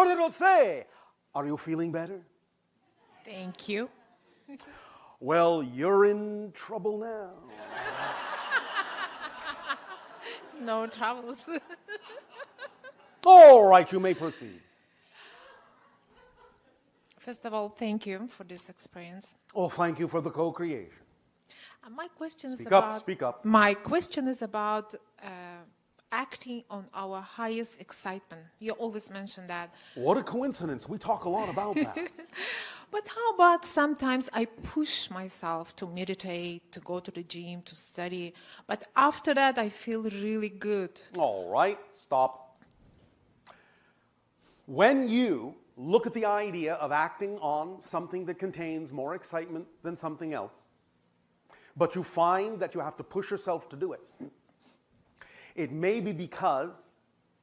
Darryl say, are you feeling better? Thank you. Well, you're in trouble now. No troubles. All right, you may proceed. First of all, thank you for this experience. Oh, thank you for the co-creation. My question is Speak about. up, speak up. My question is about acting on our highest excitement. You always mention that. What a coincidence. We talk a lot about that. But how about sometimes I push myself to meditate, to go to the gym, to study, but after that I feel really good. All right, stop. When you look at the idea of acting on something that contains more excitement than something else, but you find that you have to push yourself to do it, it may be because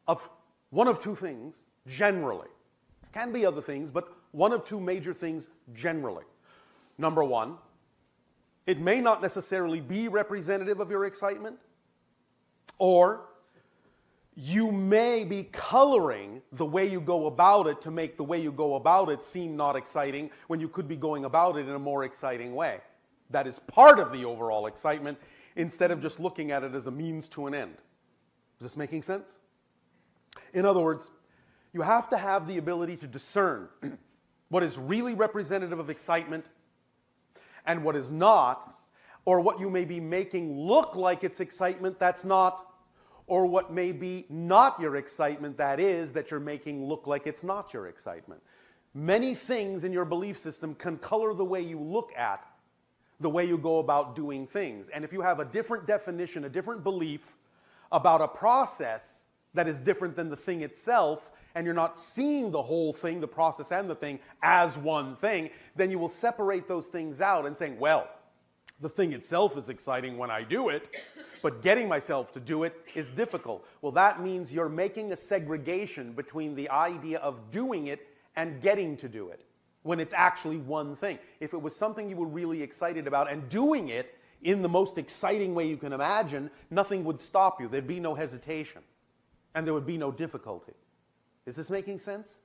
of one of two things, generally. Can be other things, but one of two major things generally. Number one, it may not necessarily be representative of your excitement, or you may be coloring the way you go about it to make the way you go about it seem not exciting when you could be going about it in a more exciting way. That is part of the overall excitement instead of just looking at it as a means to an end. Is this making sense? In other words, you have to have the ability to discern what is really representative of excitement and what is not, or what you may be making look like it's excitement that's not, or what may be not your excitement that is, that you're making look like it's not your excitement. Many things in your belief system can color the way you look at the way you go about doing things. And if you have a different definition, a different belief about a process that is different than the thing itself, and you're not seeing the whole thing, the process and the thing, as one thing, then you will separate those things out and saying, well, the thing itself is exciting when I do it, but getting myself to do it is difficult. Well, that means you're making a segregation between the idea of doing it and getting to do it, when it's actually one thing. If it was something you were really excited about and doing it in the most exciting way you can imagine, nothing would stop you. There'd be no hesitation, and there would be no difficulty. Is this making sense?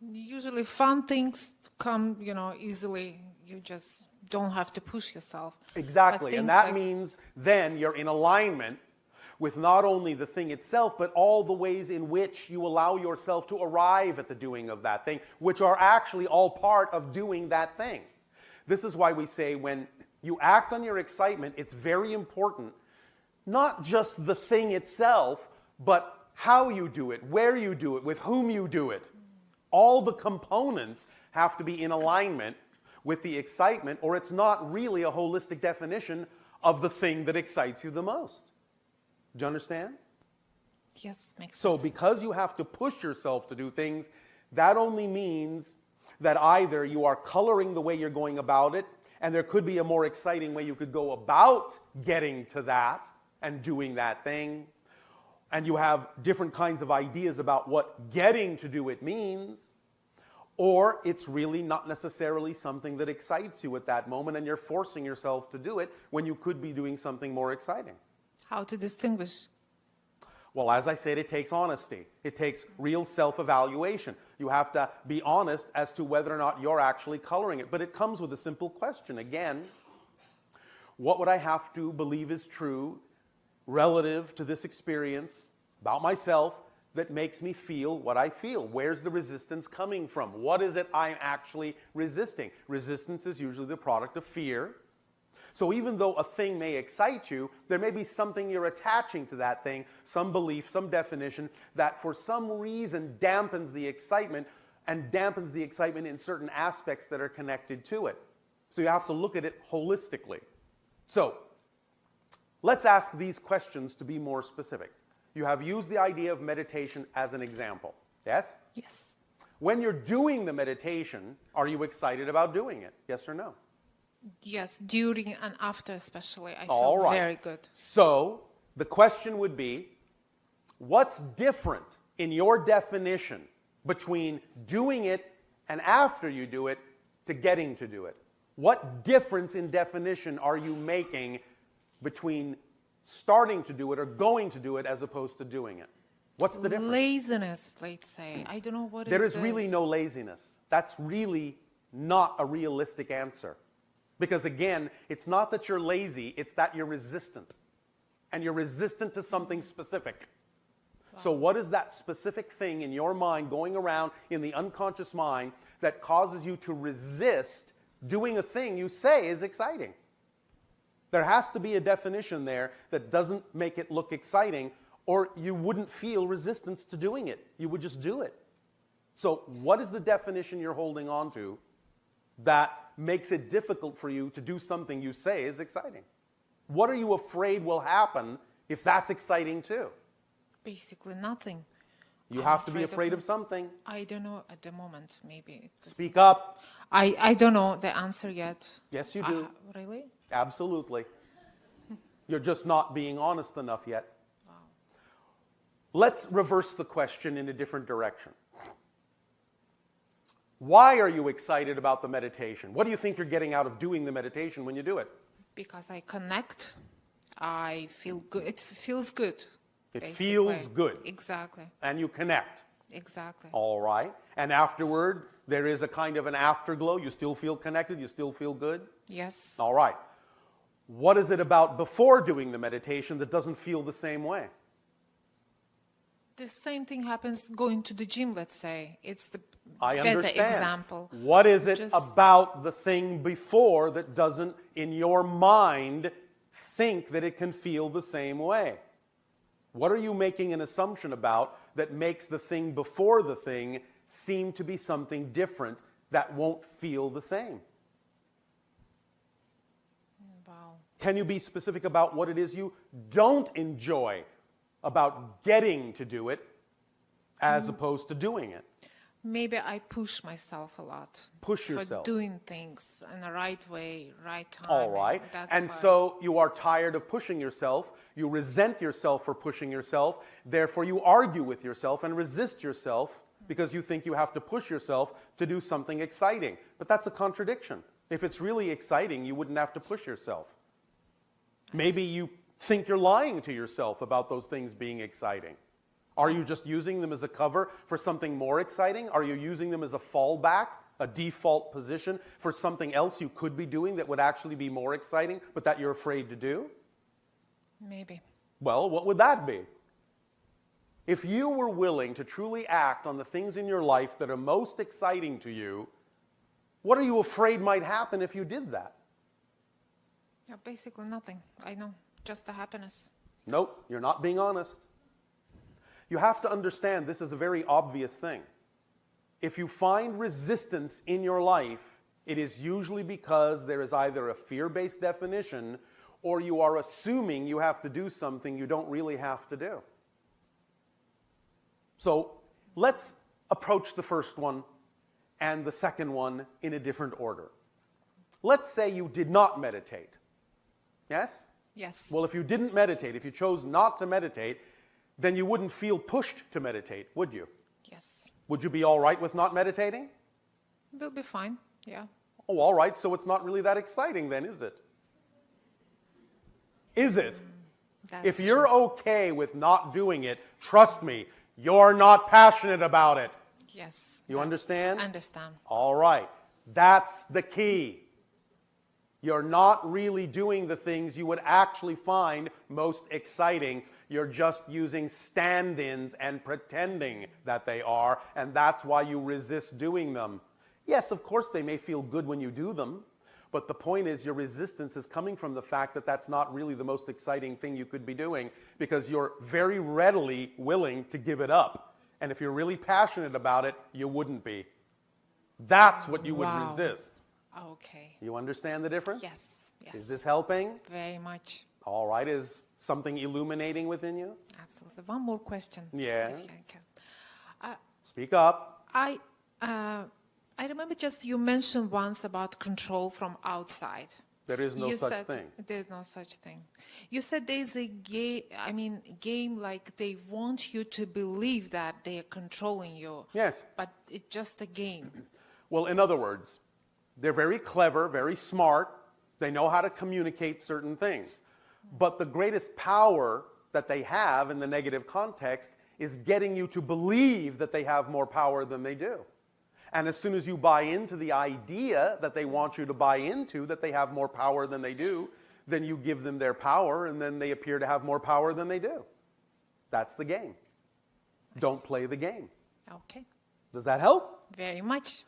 Usually fun things come, easily. You just don't have to push yourself. Exactly, and that means then you're in alignment with not only the thing itself, but all the ways in which you allow yourself to arrive at the doing of that thing, which are actually all part of doing that thing. This is why we say when you act on your excitement, it's very important, not just the thing itself, but how you do it, where you do it, with whom you do it. All the components have to be in alignment with the excitement, or it's not really a holistic definition of the thing that excites you the most. Do you understand? Yes, makes sense. So because you have to push yourself to do things, that only means that either you are coloring the way you're going about it, and there could be a more exciting way you could go about getting to that and doing that thing, and you have different kinds of ideas about what getting to do it means, or it's really not necessarily something that excites you at that moment, and you're forcing yourself to do it when you could be doing something more exciting. How to distinguish? Well, as I said, it takes honesty. It takes real self-evaluation. You have to be honest as to whether or not you're actually coloring it. But it comes with a simple question. Again, what would I have to believe is true relative to this experience about myself that makes me feel what I feel? Where's the resistance coming from? What is it I'm actually resisting? Resistance is usually the product of fear. So even though a thing may excite you, there may be something you're attaching to that thing, some belief, some definition, that for some reason dampens the excitement, and dampens the excitement in certain aspects that are connected to it. So you have to look at it holistically. So let's ask these questions to be more specific. You have used the idea of meditation as an example, yes? Yes. When you're doing the meditation, are you excited about doing it? Yes or no? Yes, during and after especially, I All feel right. very good. So the question would be, what's different in your definition between doing it and after you do it to getting to do it? What difference in definition are you making between starting to do it or going to do it as opposed to doing it? What's the difference? Laziness, let's say. I don't know what There is is really this. no laziness. That's really not a realistic answer. Because again, it's not that you're lazy, it's that you're resistant. And you're resistant to something specific. Wow. So what is that specific thing in your mind going around in the unconscious mind that causes you to resist doing a thing you say is exciting? There has to be a definition there that doesn't make it look exciting, or you wouldn't feel resistance to doing it. You would just do it. So what is the definition you're holding on to that makes it difficult for you to do something you say is exciting? What are you afraid will happen if that's exciting too? Basically nothing. You I'm have to be afraid of of something. I don't know at the moment, maybe. Speak up. I don't know the answer yet. Yes, you do. Really? Absolutely. You're just not being honest enough yet. Wow. Let's reverse the question in a different direction. Why are you excited about the meditation? What do you think you're getting out of doing the meditation when you do it? Because I connect, I feel good. It feels good. It basically. feels good. Exactly. And you connect. Exactly. All right. And afterward, there is a kind of an afterglow. You still feel connected. You still feel good. Yes. All right. What is it about before doing the meditation that doesn't feel the same way? The same thing happens going to the gym, let's say. It's the I better understand. example. What is it Just- about the thing before that doesn't, in your mind, think that it can feel the same way? What are you making an assumption about that makes the thing before the thing seem to be something different that won't feel the same? Wow. Can you be specific about what it is you don't enjoy about getting to do it as opposed to doing it? Maybe I push myself a lot. Push yourself. For doing things in the right way, right time. All right. That's And why. so you are tired of pushing yourself. You resent yourself for pushing yourself. Therefore, you argue with yourself and resist yourself because you think you have to push yourself to do something exciting. But that's a contradiction. If it's really exciting, you wouldn't have to push yourself. Maybe you think you're lying to yourself about those things being exciting. Are you just using them as a cover for something more exciting? Are you using them as a fallback, a default position for something else you could be doing that would actually be more exciting, but that you're afraid to do? Maybe. Well, what would that be? If you were willing to truly act on the things in your life that are most exciting to you, what are you afraid might happen if you did that? Yeah, basically nothing. I know. Just the happiness. Nope, you're not being honest. You have to understand this is a very obvious thing. If you find resistance in your life, it is usually because there is either a fear-based definition or you are assuming you have to do something you don't really have to do. So let's approach the first one and the second one in a different order. Let's say you did not meditate. Yes? Yes. Well, if you didn't meditate, if you chose not to meditate, then you wouldn't feel pushed to meditate, would you? Yes. Would you be all right with not meditating? We'll be fine. Yeah. Oh, all right, so it's not really that exciting then, is it? Is it? That's If you're okay with not doing it, trust me, you're not passionate about it. Yes. You understand? Understand. All right, that's the key. You're not really doing the things you would actually find most exciting. You're just using stand-ins and pretending that they are, and that's why you resist doing them. Yes, of course, they may feel good when you do them, but the point is your resistance is coming from the fact that that's not really the most exciting thing you could be doing because you're very readily willing to give it up. And if you're really passionate about it, you wouldn't be. That's what you would Wow. resist. Okay. You understand the difference? Yes. Yes. Is this helping? Very much. All right. Is something illuminating within you? Absolutely. One more question. Yeah. If I can. Speak up. I remember just you mentioned once about control from outside. There is no You such said thing. There's no such thing. You said there's a game like they want you to believe that they are controlling you. Yes. But it's just a game. Well, in other words, they're very clever, very smart. They know how to communicate certain things. But the greatest power that they have in the negative context is getting you to believe that they have more power than they do. And as soon as you buy into the idea that they want you to buy into, that they have more power than they do, then you give them their power, and then they appear to have more power than they do. That's the game. Don't play the game. Okay. Does that help? Very much.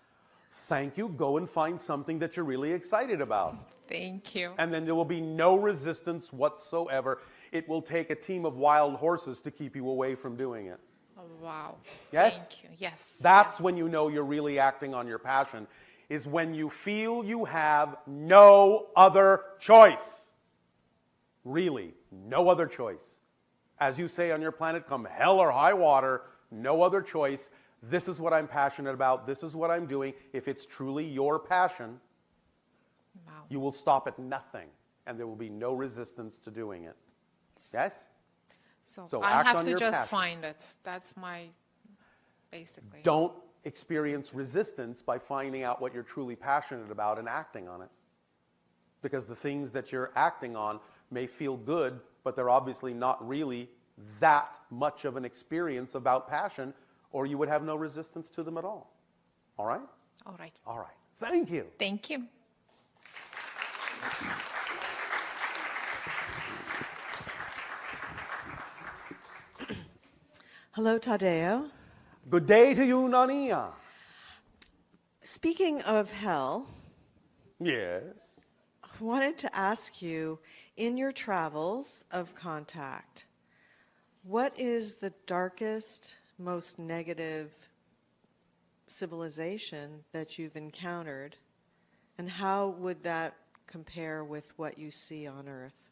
Thank you. Go and find something that you're really excited about. Thank you. And then there will be no resistance whatsoever. It will take a team of wild horses to keep you away from doing it. Oh, wow. Yes? Thank you. Yes. That's yes. when you know you're really acting on your passion, is when you feel you have no other choice. Really, no other choice. As you say on your planet, come hell or high water, no other choice. This is what I'm passionate about. This is what I'm doing. If it's truly your passion, Wow. you will stop at nothing, and there will be no resistance to doing it. Yes? So I act have on to your just passion. find it. That's my, basically. Don't experience resistance by finding out what you're truly passionate about and acting on it. Because the things that you're acting on may feel good, but they're obviously not really that much of an experience about passion, or you would have no resistance to them at all. All right? All right. All right. Thank you. Thank you. Hello, Tadeo. Good day to you, Nania. Speaking of hell, Yes. I wanted to ask you, in your travels of contact, what is the darkest, most negative civilization that you've encountered, and how would that compare with what you see on Earth?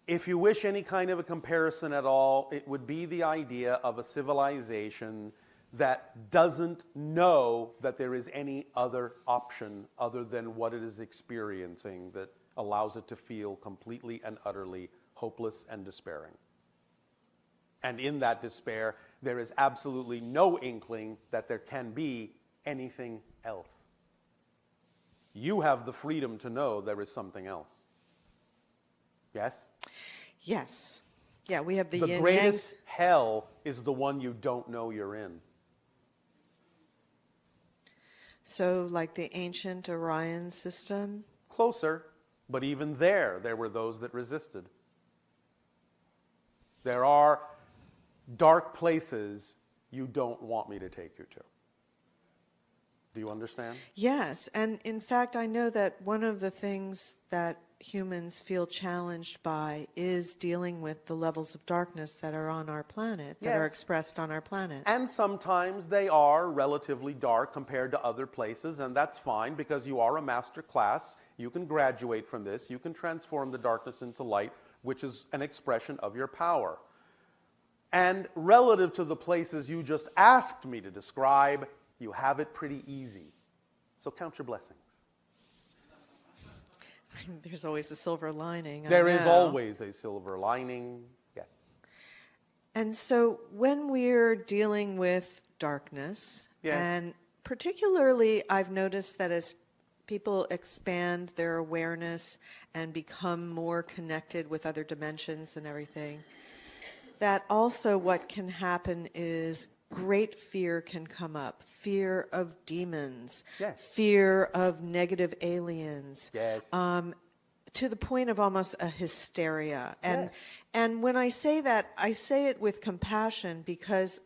If you wish any kind of a comparison at all, it would be the idea of a civilization that doesn't know that there is any other option other than what it is experiencing that allows it to feel completely and utterly hopeless and despairing. And in that despair, there is absolutely no inkling that there can be anything else. You have the freedom to know there is something else. Yes? Yes. Yeah, we have the The yin greatest yangs. hell is the one you don't know you're in. So, like the ancient Orion system. Closer, but even there were those that resisted. There are dark places you don't want me to take you to. Do you understand? Yes, and in fact, I know that one of the things that humans feel challenged by is dealing with the levels of darkness that are on our planet, that are Yes. expressed on our planet. And sometimes they are relatively dark compared to other places, and that's fine because you are a master class. You can graduate from this. You can transform the darkness into light, which is an expression of your power. And relative to the places you just asked me to describe, you have it pretty easy. So count your blessings. There's always a silver lining. There is I know. always a silver lining. Yes. And so when we're dealing with darkness, Yes. and particularly I've noticed that as people expand their awareness and become more connected with other dimensions and everything, that also what can happen is great fear can come up. Fear of demons. Yes. Fear of negative aliens. Yes. To the point of almost a hysteria. And Yes. and when I say that, I say it with compassion, because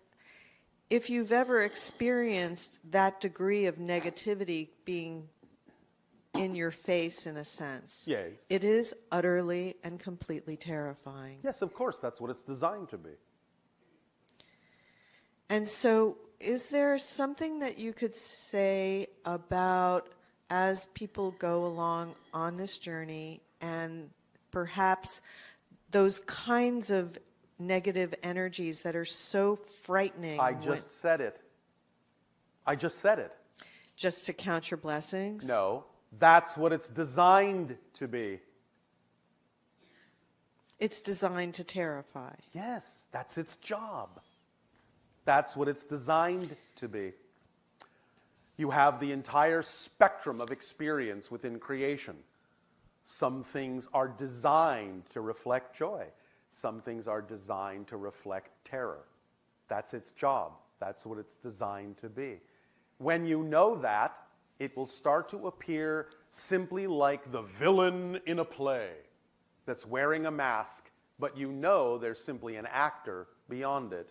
if you've ever experienced that degree of negativity being in your face, in a sense, Yes. it is utterly and completely terrifying. Yes, of course, that's what it's designed to be. And so, is there something that you could say about, as people go along on this journey, and perhaps those kinds of negative energies that are so frightening? I just said it. I just said it. Just to count your blessings? No, that's what it's designed to be. It's designed to terrify. Yes, that's its job. That's what it's designed to be. You have the entire spectrum of experience within creation. Some things are designed to reflect joy. some things are designed to reflect terror. That's its job. That's what it's designed to be. When you know that, it will start to appear simply like the villain in a play that's wearing a mask, but you know there's simply an actor beyond it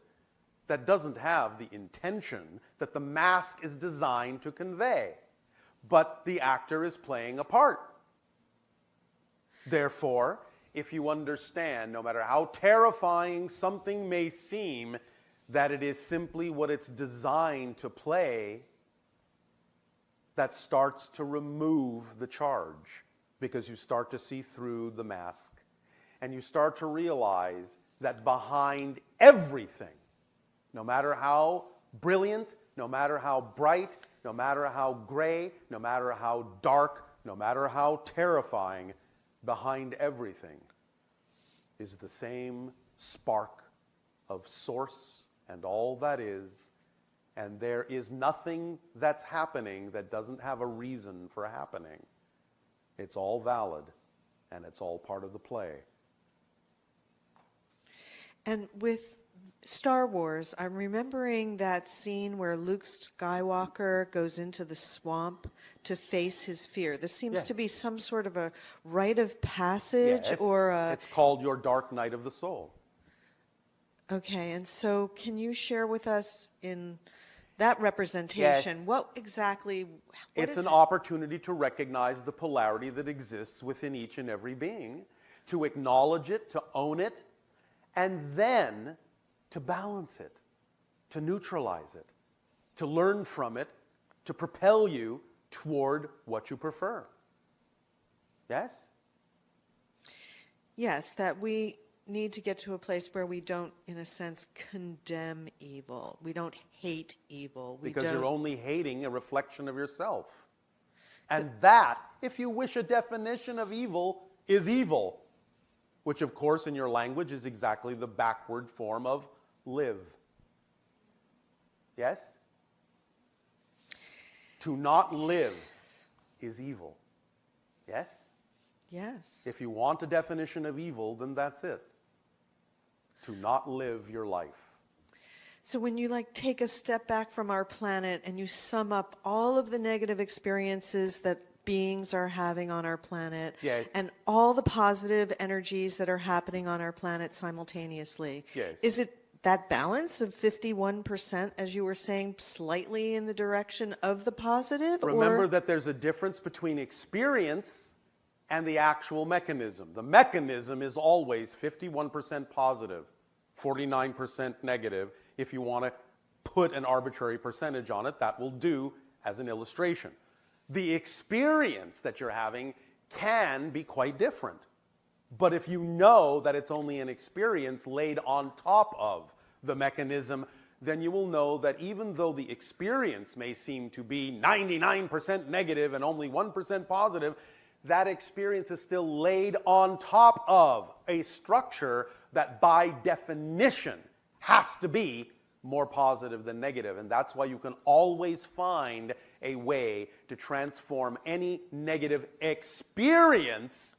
that doesn't have the intention that the mask is designed to convey, but the actor is playing a part. Therefore, if you understand, no matter how terrifying something may seem, that it is simply what it's designed to play, that starts to remove the charge, because you start to see through the mask, and you start to realize that behind everything, no matter how brilliant, no matter how bright, no matter how gray, no matter how dark, no matter how terrifying, behind everything is the same spark of source and all that is, and there is nothing that's happening that doesn't have a reason for happening. It's all valid, and it's all part of the play. And with Star Wars, I'm remembering that scene where Luke Skywalker goes into the swamp to face his fear. This seems to be some sort of a rite of passage, Yes, or it's called your dark night of the soul. Okay, and so can you share with us in that representation, Yes. what exactly, what It's is an opportunity to recognize the polarity that exists within each and every being, to acknowledge it, to own it, and then to balance it, to neutralize it, to learn from it, to propel you toward what you prefer. Yes? Yes, that we need to get to a place where we don't, in a sense, condemn evil. We don't hate evil. We Because don't, you're only hating a reflection of yourself. And that, if you wish a definition of evil, is evil, which of course in your language is exactly the backward form of live. Yes? To not live is evil. Yes? Yes. If you want a definition of evil, then that's it. To not live your life. So when you take a step back from our planet and you sum up all of the negative experiences that beings are having on our planet, Yes. and all the positive energies that are happening on our planet simultaneously, Yes. is it that balance of 51%, as you were saying, slightly in the direction of the positive? Remember or? that there's a difference between experience and the actual mechanism. The mechanism is always 51% positive, 49% negative. If you want to put an arbitrary percentage on it, that will do as an illustration. The experience that you're having can be quite different. But if you know that it's only an experience laid on top of the mechanism, then you will know that even though the experience may seem to be 99% negative and only 1% positive, that experience is still laid on top of a structure that by definition has to be more positive than negative. And that's why you can always find a way to transform any negative experience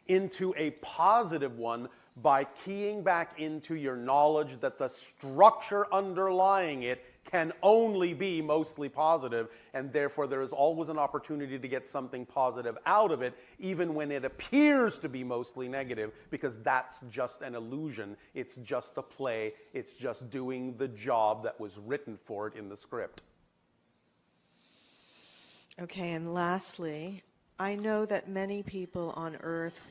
into a positive one by keying back into your knowledge that the structure underlying it can only be mostly positive, and therefore there is always an opportunity to get something positive out of it, even when it appears to be mostly negative, because that's just an illusion. It's just a play. It's just doing the job that was written for it in the script. Okay, and lastly, I know that many people on Earth,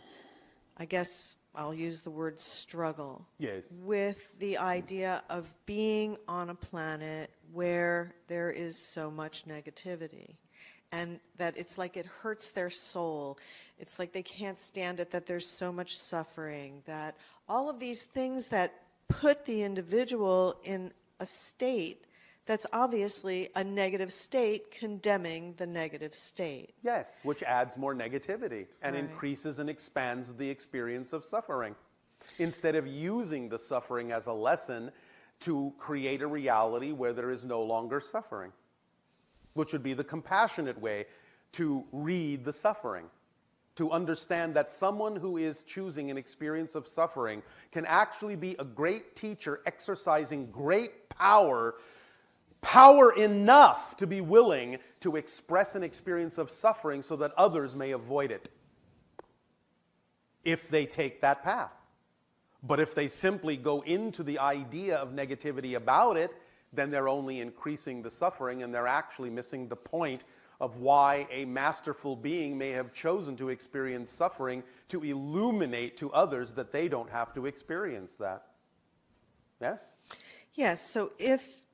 I guess I'll use the word struggle, Yes. with the idea of being on a planet where there is so much negativity. And that it's like it hurts their soul. It's like they can't stand it, that there's so much suffering, that all of these things that put the individual in a state that's obviously a negative state, condemning the negative state. Yes, which adds more negativity and Right. increases and expands the experience of suffering. Instead of using the suffering as a lesson to create a reality where there is no longer suffering, which would be the compassionate way to read the suffering. to understand that someone who is choosing an experience of suffering can actually be a great teacher exercising great power enough to be willing to express an experience of suffering so that others may avoid it if they take that path. But if they simply go into the idea of negativity about it, then they're only increasing the suffering, and they're actually missing the point of why a masterful being may have chosen to experience suffering, to illuminate to others that they don't have to experience that. Yes? Yes, so if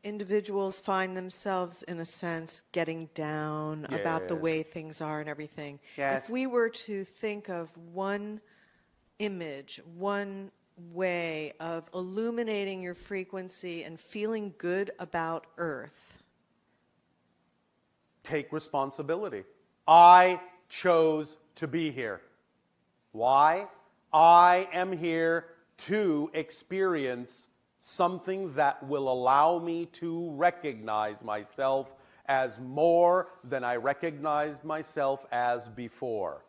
individuals find themselves, in a sense, getting down about the Yes. way things are and everything, Yes. if we were to think of one image, one way of illuminating your frequency and feeling good about Earth. Take responsibility. I chose to be here. Why? I am here to experience something that will allow me to recognize myself as more than I recognized myself as before.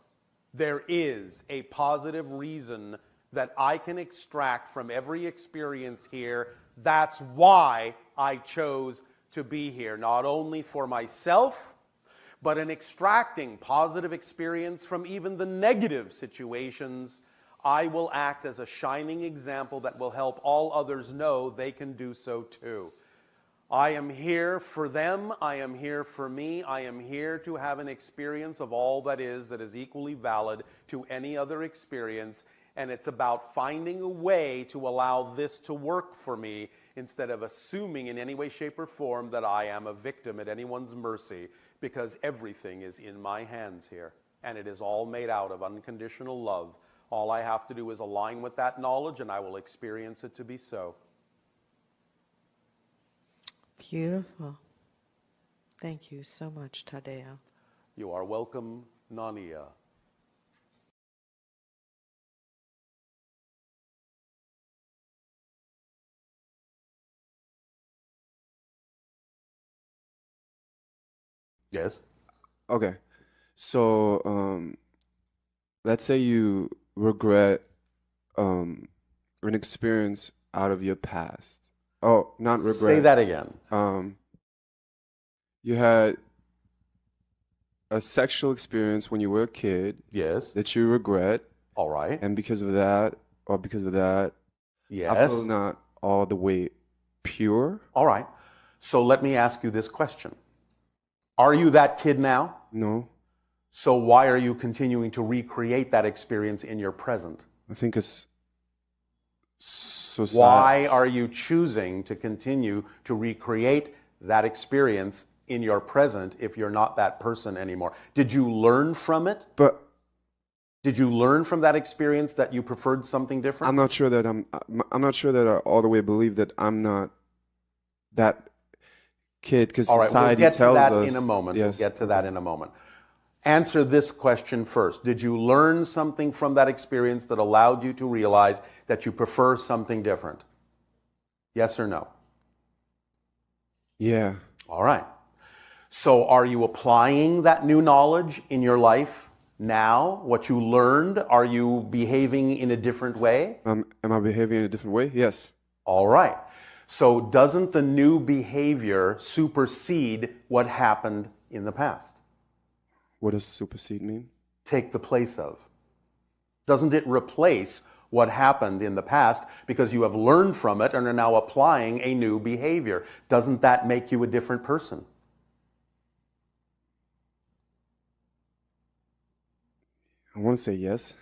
There is a positive reason that I can extract from every experience here. That's why I chose to be here, not only for myself, but in extracting positive experience from even the negative situations, I will act as a shining example that will help all others know they can do so too. I am here for them. I am here for me. I am here to have an experience of all that is equally valid to any other experience. And it's about finding a way to allow this to work for me instead of assuming in any way, shape, or form that I am a victim at anyone's mercy, because everything is in my hands here. And it is all made out of unconditional love. All I have to do is align with that knowledge, and I will experience it to be so. Beautiful. Thank you so much, Tadeo. You are welcome, Nania. Yes? Okay. So, let's say you regret an experience out of your past. Oh, not regret. Say that again. You had a sexual experience when you were a kid Yes. that you regret, All right. and because of that, I Yes. feel not all the way pure. All right. So let me ask you this question. Are you that kid now? No, So why are you continuing to recreate that experience in your present? I think it's society. Why are you choosing to continue to recreate that experience in your present if you're not that person anymore? Did you learn from it? But Did you learn from that experience that you preferred something different? I'm not sure that I'm not sure that I all the way believe that I'm not that kid, because All right, society we'll get to tells that us. in a moment. Yes. We'll get to that in a moment. Answer this question first. Did you learn something from that experience that allowed you to realize that you prefer something different? Yes or no? Yeah. All right. So are you applying that new knowledge in your life now? What you learned, are you behaving in a different way? Am I behaving in a different way? Yes. All right. So doesn't the new behavior supersede what happened in the past? What does supersede mean? Take the place of. Doesn't it replace what happened in the past because you have learned from it and are now applying a new behavior? Doesn't that make you a different person? I want to say yes,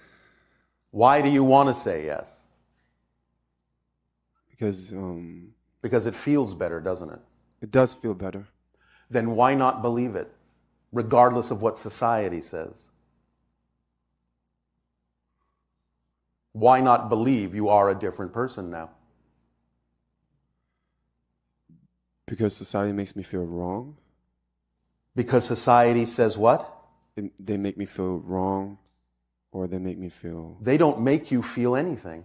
Why do you want to say yes? because Because it feels better, doesn't it? it does feel better. Then why not believe it, regardless of what society says? Why not believe you are a different person now? Because society makes me feel wrong. Because society says what? They make me feel wrong, or they make me feel. They don't make you feel anything.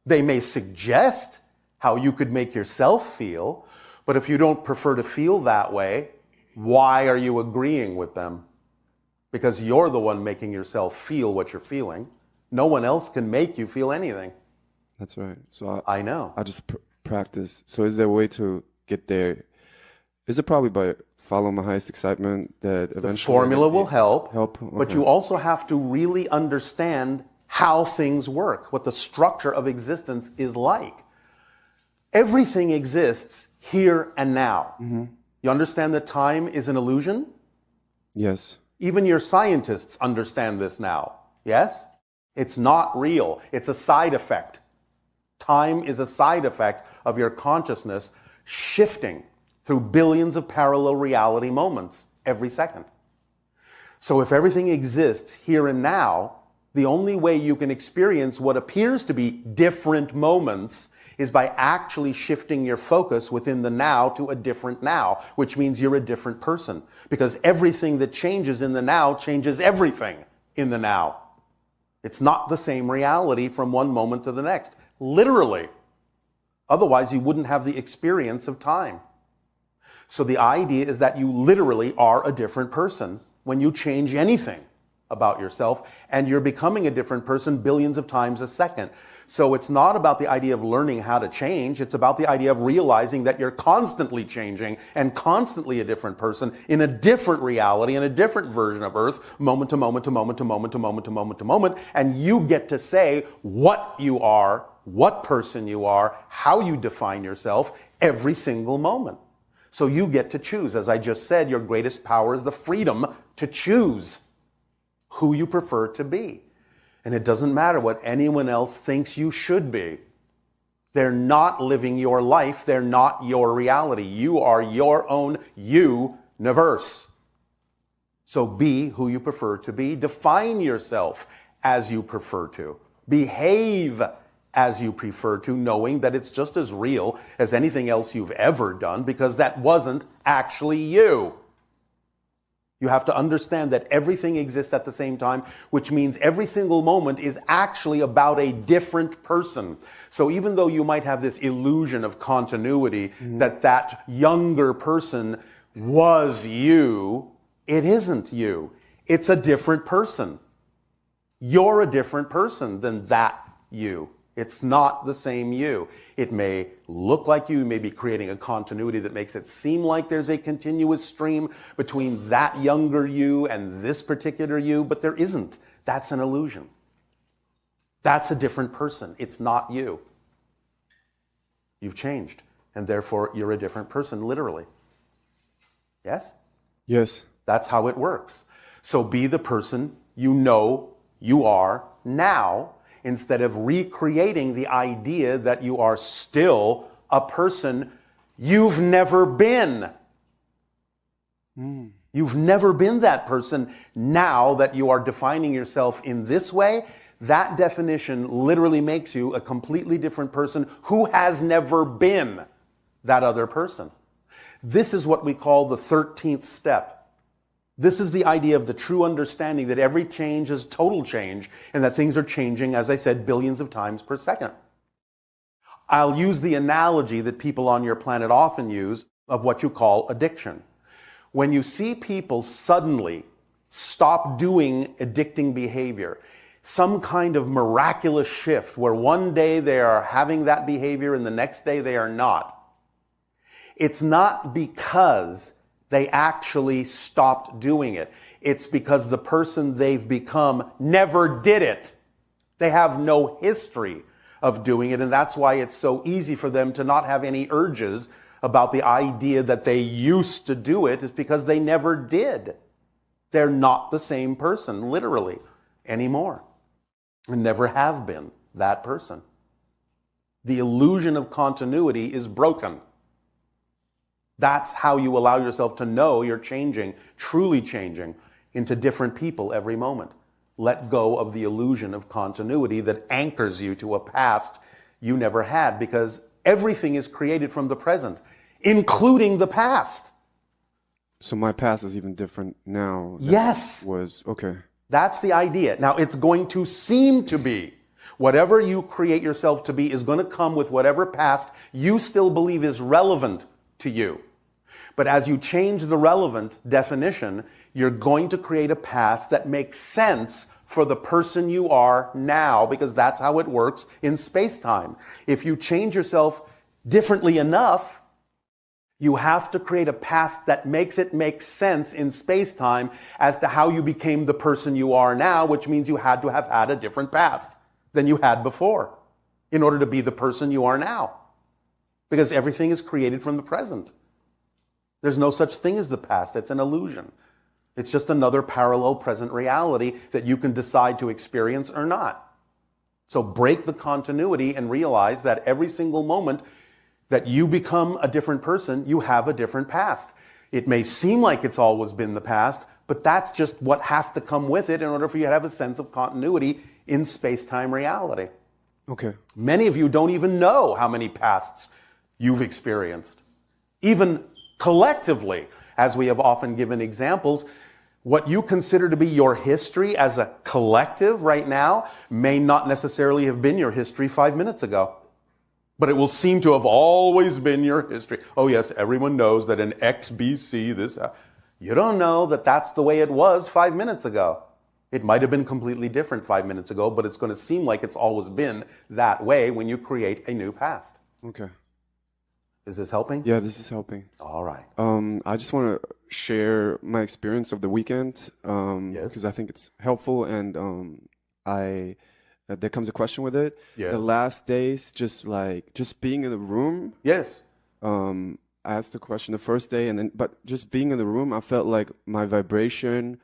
They may suggest how you could make yourself feel, but if you don't prefer to feel that way, why are you agreeing with them? because you're the one making yourself feel what you're feeling. No one else can make you feel anything. That's right. So I know. I just practice. So is there a way to get there? Is it probably by following my highest excitement that eventually... The formula will help. But Okay. you also have to really understand how things work, what the structure of existence is like. Everything exists here and now. You understand that time is an illusion? Yes. Even your scientists understand this now. Yes? It's not real. It's a side effect. Time is a side effect of your consciousness shifting through billions of parallel reality moments every second. So if everything exists here and now, the only way you can experience what appears to be different moments is by actually shifting your focus within the now to a different now, which means you're a different person. Because everything that changes in the now changes everything in the now. It's not the same reality from one moment to the next, literally. Otherwise, you wouldn't have the experience of time. So the idea is that you literally are a different person when you change anything about yourself, and you're becoming a different person billions of times a second. So it's not about the idea of learning how to change, it's about the idea of realizing that you're constantly changing and constantly a different person in a different reality, in a different version of Earth, moment to moment to moment to moment to moment to moment to moment, and you get to say what you are, what person you are, how you define yourself every single moment. So you get to choose. As I just said, your greatest power is the freedom to choose who you prefer to be. And it doesn't matter what anyone else thinks you should be. They're not living your life. They're not your reality. You are your own universe. So be who you prefer to be. Define yourself as you prefer to. Behave as you prefer to, knowing that it's just as real as anything else you've ever done, because that wasn't actually you. You have to understand that everything exists at the same time, which means every single moment is actually about a different person. So even though you might have this illusion of continuity, that younger person was you, it isn't you. It's a different person. You're a different person than that you. It's not the same you. It may look like you may be creating a continuity that makes it seem like there's a continuous stream between that younger you and this particular you, but there isn't. That's an illusion. That's a different person. It's not you. You've changed, and therefore you're a different person, literally. Yes? Yes. That's how it works. So be the person you know you are now, instead of recreating the idea that you are still a person you've never been. You've never been that person. Now that you are defining yourself in this way, that definition literally makes you a completely different person who has never been that other person. This is what we call the 13th step. This is the idea of the true understanding that every change is total change and that things are changing, as I said, billions of times per second. I'll use the analogy that people on your planet often use of what you call addiction. When you see people suddenly stop doing addicting behavior, some kind of miraculous shift where one day they are having that behavior and the next day they are not, it's not because they actually stopped doing it. It's because the person they've become never did it. They have no history of doing it, and that's why it's so easy for them to not have any urges about the idea that they used to do it, is because they never did. They're not the same person, literally, anymore, and never have been that person. The illusion of continuity is broken. That's how you allow yourself to know you're changing, truly changing, into different people every moment. Let go of the illusion of continuity that anchors you to a past you never had, because everything is created from the present, including the past. So my past is even different now. Yes. Okay. That's the idea. Now, it's going to seem to be. Whatever you create yourself to be is going to come with whatever past you still believe is relevant to you. But as you change the relevant definition, you're going to create a past that makes sense for the person you are now, because that's how it works in space-time. If you change yourself differently enough, you have to create a past that makes it make sense in space-time as to how you became the person you are now, which means you had to have had a different past than you had before in order to be the person you are now. Because everything is created from the present. There's no such thing as the past. It's an illusion. It's just another parallel present reality that you can decide to experience or not. So break the continuity and realize that every single moment that you become a different person, you have a different past. It may seem like it's always been the past, but that's just what has to come with it in order for you to have a sense of continuity in space-time reality. Okay. Many of you don't even know how many pasts you've experienced. Even collectively, as we have often given examples, what you consider to be your history as a collective right now may not necessarily have been your history 5 minutes ago. But it will seem to have always been your history. Oh yes, everyone knows that in X BC this... You don't know that that's the way it was 5 minutes ago. It might have been completely different 5 minutes ago, but it's going to seem like it's always been that way when you create a new past. Okay. Is this helping? Yeah, this is helping. All right. I just want to share my experience of the weekend Yes. because I think it's helpful, and there comes a question with it. Yes. The last days, just being in the room. Yes. I asked the question the first day, but just being in the room, I felt like my vibration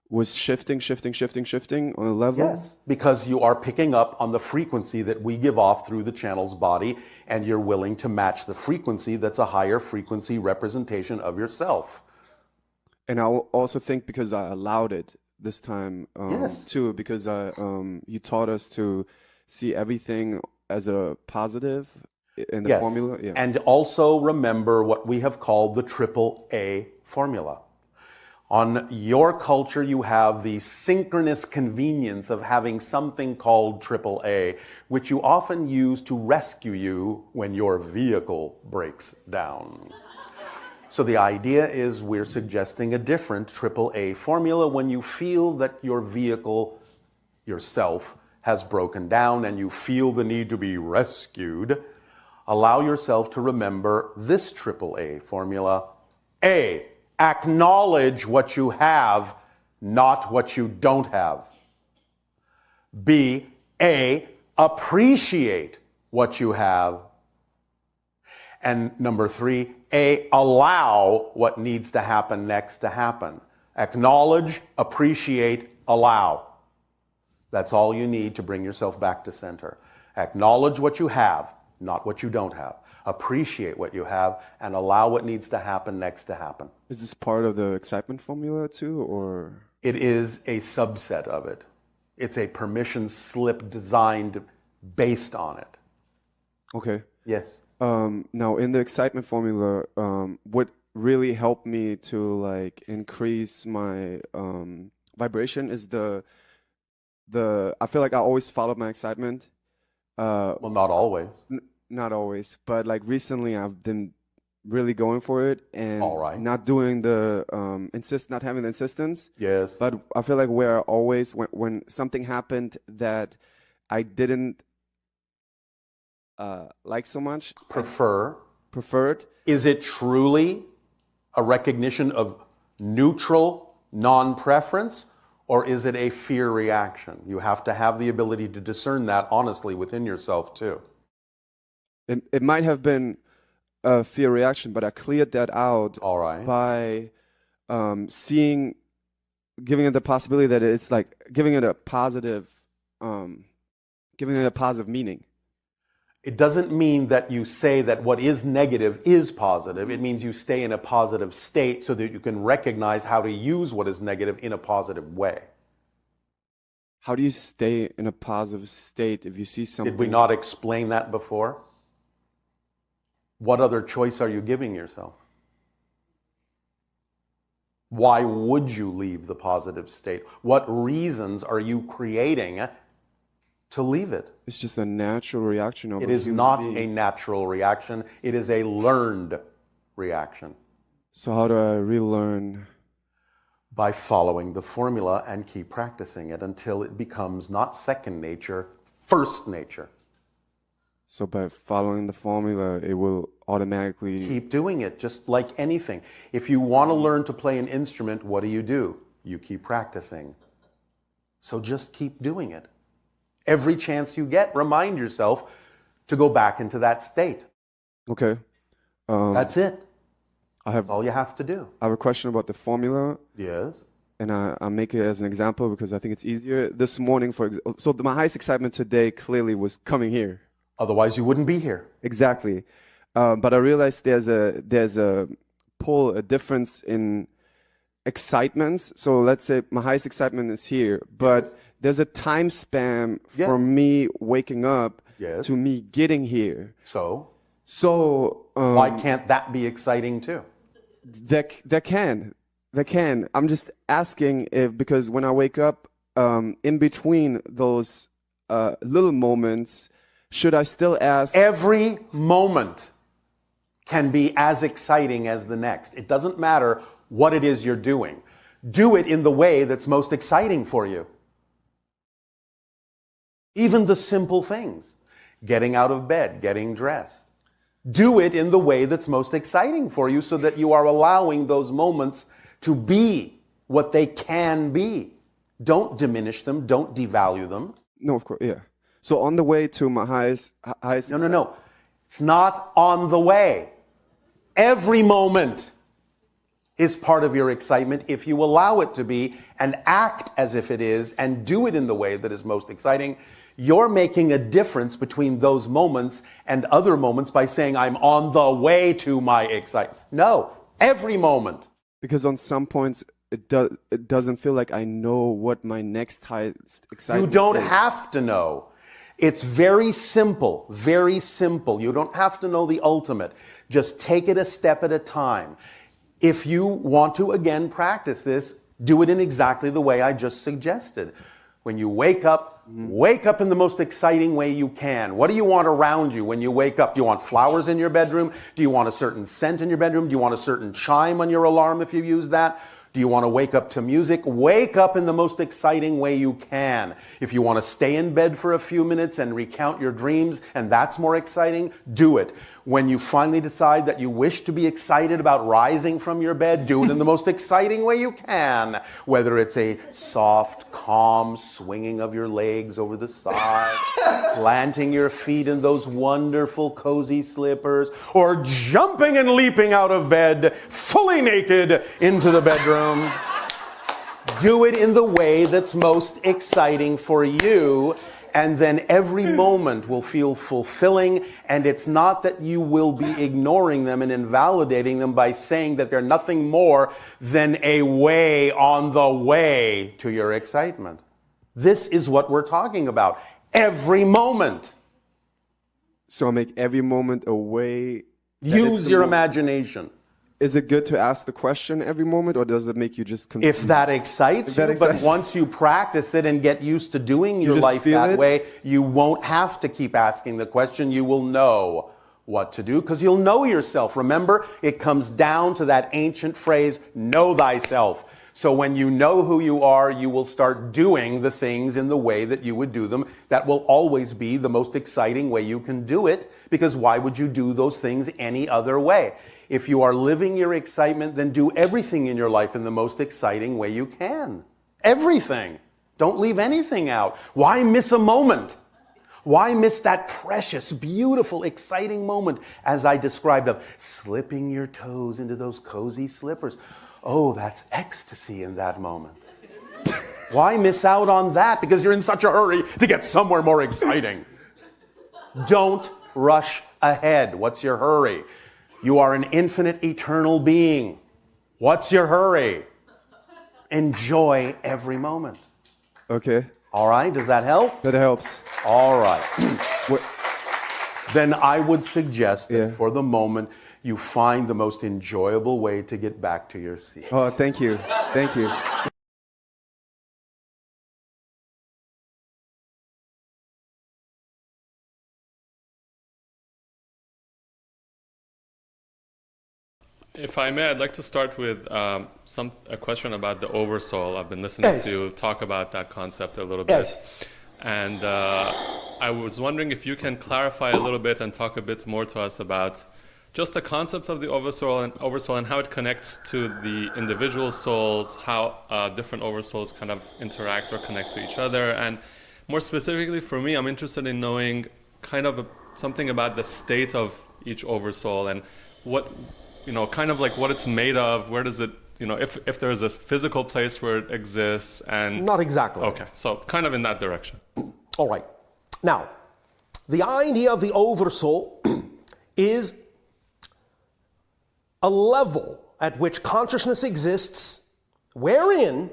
was shifting on a level. Yes, because you are picking up on the frequency that we give off through the channel's body, and you're willing to match the frequency that's a higher frequency representation of yourself. And I also think because I allowed it this time Yes. too, because you taught us to see everything as a positive in the Yes. formula. Yeah. And also remember what we have called the AAA formula. On your culture, you have the synchronous convenience of having something called AAA, which you often use to rescue you when your vehicle breaks down. So the idea is we're suggesting a different AAA formula when you feel that your vehicle, yourself, has broken down and you feel the need to be rescued. Allow yourself to remember this AAA formula. A, acknowledge what you have, not what you don't have. B, appreciate what you have. And number 3, allow what needs to happen next to happen. Acknowledge, appreciate, allow. That's all you need to bring yourself back to center. Acknowledge what you have, not what you don't have. Appreciate what you have, and allow what needs to happen next to happen. Is this part of the excitement formula too, or? It is a subset of it. It's a permission slip designed based on it. Okay. Yes. Now, in the excitement formula, what really helped me to increase my vibration is the I feel like I always followed my excitement. Well, not always. Not always, but recently I've been really going for it and All right. not doing the not having the insistence. Yes. But I feel like where I always when something happened that I didn't like so much, preferred. Is it truly a recognition of neutral non-preference, or is it a fear reaction? You have to have the ability to discern that honestly within yourself too. It might have been a fear reaction, but I cleared that out. All right. By giving it the possibility that it's giving it a positive meaning. It doesn't mean that you say that what is negative is positive. It means you stay in a positive state so that you can recognize how to use what is negative in a positive way. How do you stay in a positive state if you see something? Did we not explain that before? What other choice are you giving yourself? Why would you leave the positive state? What reasons are you creating to leave it? It's just a natural reaction of It is not a natural reaction. It is a learned reaction. So how do I relearn? By following the formula and keep practicing it until it becomes not second nature, first nature. So by following the formula, it will automatically... Keep doing it, just like anything. If you want to learn to play an instrument, what do? You keep practicing. So just keep doing it. Every chance you get, remind yourself to go back into that state. Okay. That's it. That's all you have to do. I have a question about the formula. Yes. And I make it as an example because I think it's easier. This morning, so my highest excitement today clearly was coming here. Otherwise, you wouldn't be here. Exactly. But I realized there's a difference in excitements. So let's say my highest excitement is here, but yes, there's a time span from me waking up to me getting here. So why can't that be exciting too? That can. I'm just asking if, because when I wake up, in between those little moments, should I still ask? Every moment can be as exciting as the next. It doesn't matter what it is you're doing. Do it in the way that's most exciting for you. Even the simple things, getting out of bed, getting dressed. Do it in the way that's most exciting for you so that you are allowing those moments to be what they can be. Don't diminish them. Don't devalue them. No, of course, yeah. So on the way to my highest... No. It's not on the way. Every moment is part of your excitement if you allow it to be and act as if it is and do it in the way that is most exciting. You're making a difference between those moments and other moments by saying, I'm on the way to my excitement. No, every moment. Because on some points, it doesn't feel like I know what my next highest excitement is. You don't have to know. It's very simple, very simple. You don't have to know the ultimate. Just take it a step at a time. If you want to, again, practice this, do it in exactly the way I just suggested. When you wake up in the most exciting way you can. What do you want around you when you wake up? Do you want flowers in your bedroom? Do you want a certain scent in your bedroom? Do you want a certain chime on your alarm if you use that? Do you want to wake up to music? Wake up in the most exciting way you can. If you want to stay in bed for a few minutes and recount your dreams, and that's more exciting, do it. When you finally decide that you wish to be excited about rising from your bed, do it in the most exciting way you can. Whether it's a soft, calm swinging of your legs over the side, planting your feet in those wonderful, cozy slippers, or jumping and leaping out of bed, fully naked, into the bedroom. Do it in the way that's most exciting for you. And then every moment will feel fulfilling, and it's not that you will be ignoring them and invalidating them by saying that they're nothing more than a way on the way to your excitement. This is what we're talking about. Every moment. So make every moment a way. Use your imagination. Is it good to ask the question every moment, or does it make you just confused? If that excites you, but once you practice it and get used to doing your life that way, you won't have to keep asking the question. You will know what to do because you'll know yourself. Remember, it comes down to that ancient phrase, know thyself. So when you know who you are, you will start doing the things in the way that you would do them. That will always be the most exciting way you can do it, because why would you do those things any other way? If you are living your excitement, then do everything in your life in the most exciting way you can. Everything. Don't leave anything out. Why miss a moment? Why miss that precious, beautiful, exciting moment as I described of slipping your toes into those cozy slippers? Oh, that's ecstasy in that moment. Why miss out on that? Because you're in such a hurry to get somewhere more exciting. Don't rush ahead. What's your hurry? You are an infinite, eternal being. What's your hurry? Enjoy every moment. Okay. All right, does that help? That helps. All right. Then I would suggest that for the moment, you find the most enjoyable way to get back to your seats. Oh, thank you. Thank you. If I may, I'd like to start with a question about the oversoul. I've been listening to you talk about that concept a little bit. And I was wondering if you can clarify a little bit and talk a bit more to us about just the concept of the oversoul and how it connects to the individual souls, how different oversouls kind of interact or connect to each other. And more specifically for me, I'm interested in knowing kind of something about the state of each oversoul and what, kind of like what it's made of, where does it, if there's a physical place where it exists and... Not exactly. Okay, so kind of in that direction. All right. Now, the idea of the oversoul is a level at which consciousness exists wherein